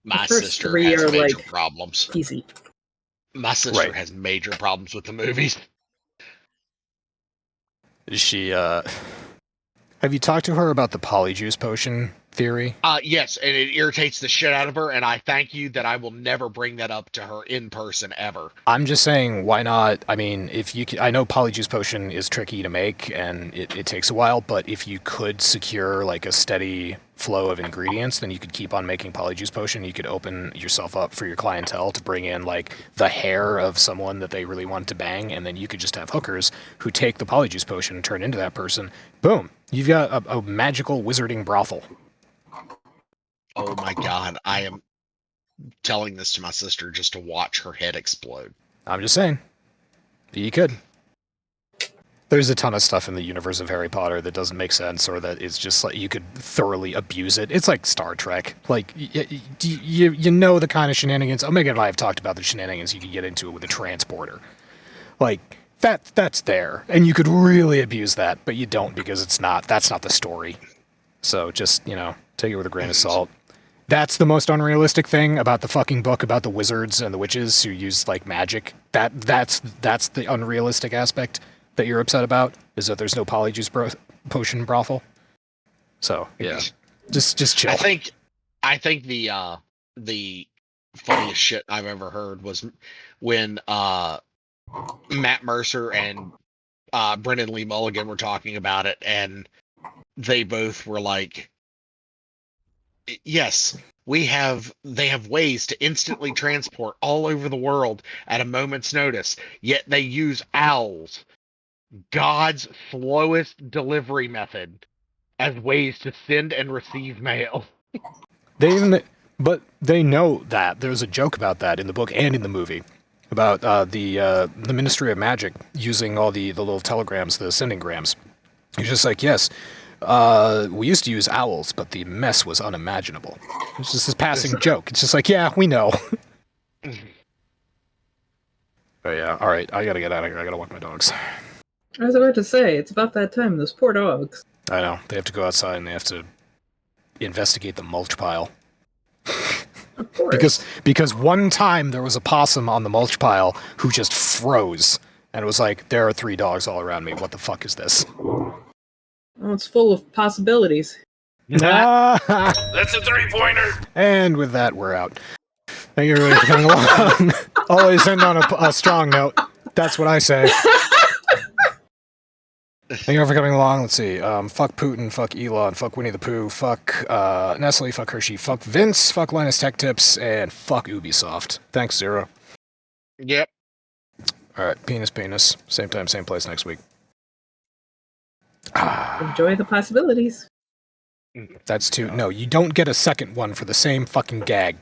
My sister has major problems. Easy. My sister has major problems with the movies. Is she? Have you talked to her about the polyjuice potion theory? Yes, and it irritates the shit out of her, and I thank you that I will never bring that up to her in person ever. I'm just saying, why not? I mean, if you could, I know polyjuice potion is tricky to make, and it takes a while, but if you could secure like a steady flow of ingredients, then you could keep on making polyjuice potion. You could open yourself up for your clientele to bring in like the hair of someone that they really want to bang, and then you could just have hookers who take the polyjuice potion and turn into that person. Boom. You've got a magical wizarding brothel. Oh my god, I am telling this to my sister just to watch her head explode. I'm just saying. You could. There's a ton of stuff in the universe of Harry Potter that doesn't make sense, or that is just like you could thoroughly abuse it. It's like Star Trek. Like, you know the kind of shenanigans. Omega and I have talked about the shenanigans you could get into it with a transporter. Like, that's there, and you could really abuse that, but you don't because that's not the story. So just, take it with a grain of salt. That's the most unrealistic thing about the fucking book about the wizards and the witches who use like magic. That's the unrealistic aspect that you're upset about, is that there's no polyjuice potion brothel. So yeah, just chill. I think the funniest shit I've ever heard was when Matt Mercer and Brendan Lee Mulligan were talking about it, and they both were like, yes, they have ways to instantly transport all over the world at a moment's notice, yet they use owls, God's slowest delivery method, as ways to send and receive mail. But they know that. There's a joke about that in the book and in the movie, about the Ministry of Magic using all the little telegrams, the sending grams. It's just like, yes, we used to use owls, but the mess was unimaginable. It's just this passing joke. It's just like, yeah, we know. But yeah, all right, I gotta get out of here. I gotta walk my dogs. I was about to say, it's about that time. Those poor dogs. I know. They have to go outside and they have to investigate the mulch pile. Of course. Because one time there was a possum on the mulch pile who just froze. And it was like, there are 3 dogs all around me. What the fuck is this? Oh, it's full of possibilities. That's a 3-pointer! And with that, we're out. Thank you everybody for coming along. Always end on a strong note. That's what I say. Thank you for coming along. Let's see. Fuck Putin, fuck Elon, fuck Winnie the Pooh, fuck Nestle, fuck Hershey, fuck Vince, fuck Linus Tech Tips, and fuck Ubisoft. Thanks, Zero. Yep. Alright, penis. Same time, same place next week. Enjoy the possibilities. That's 2. No, you don't get a second one for the same fucking gag.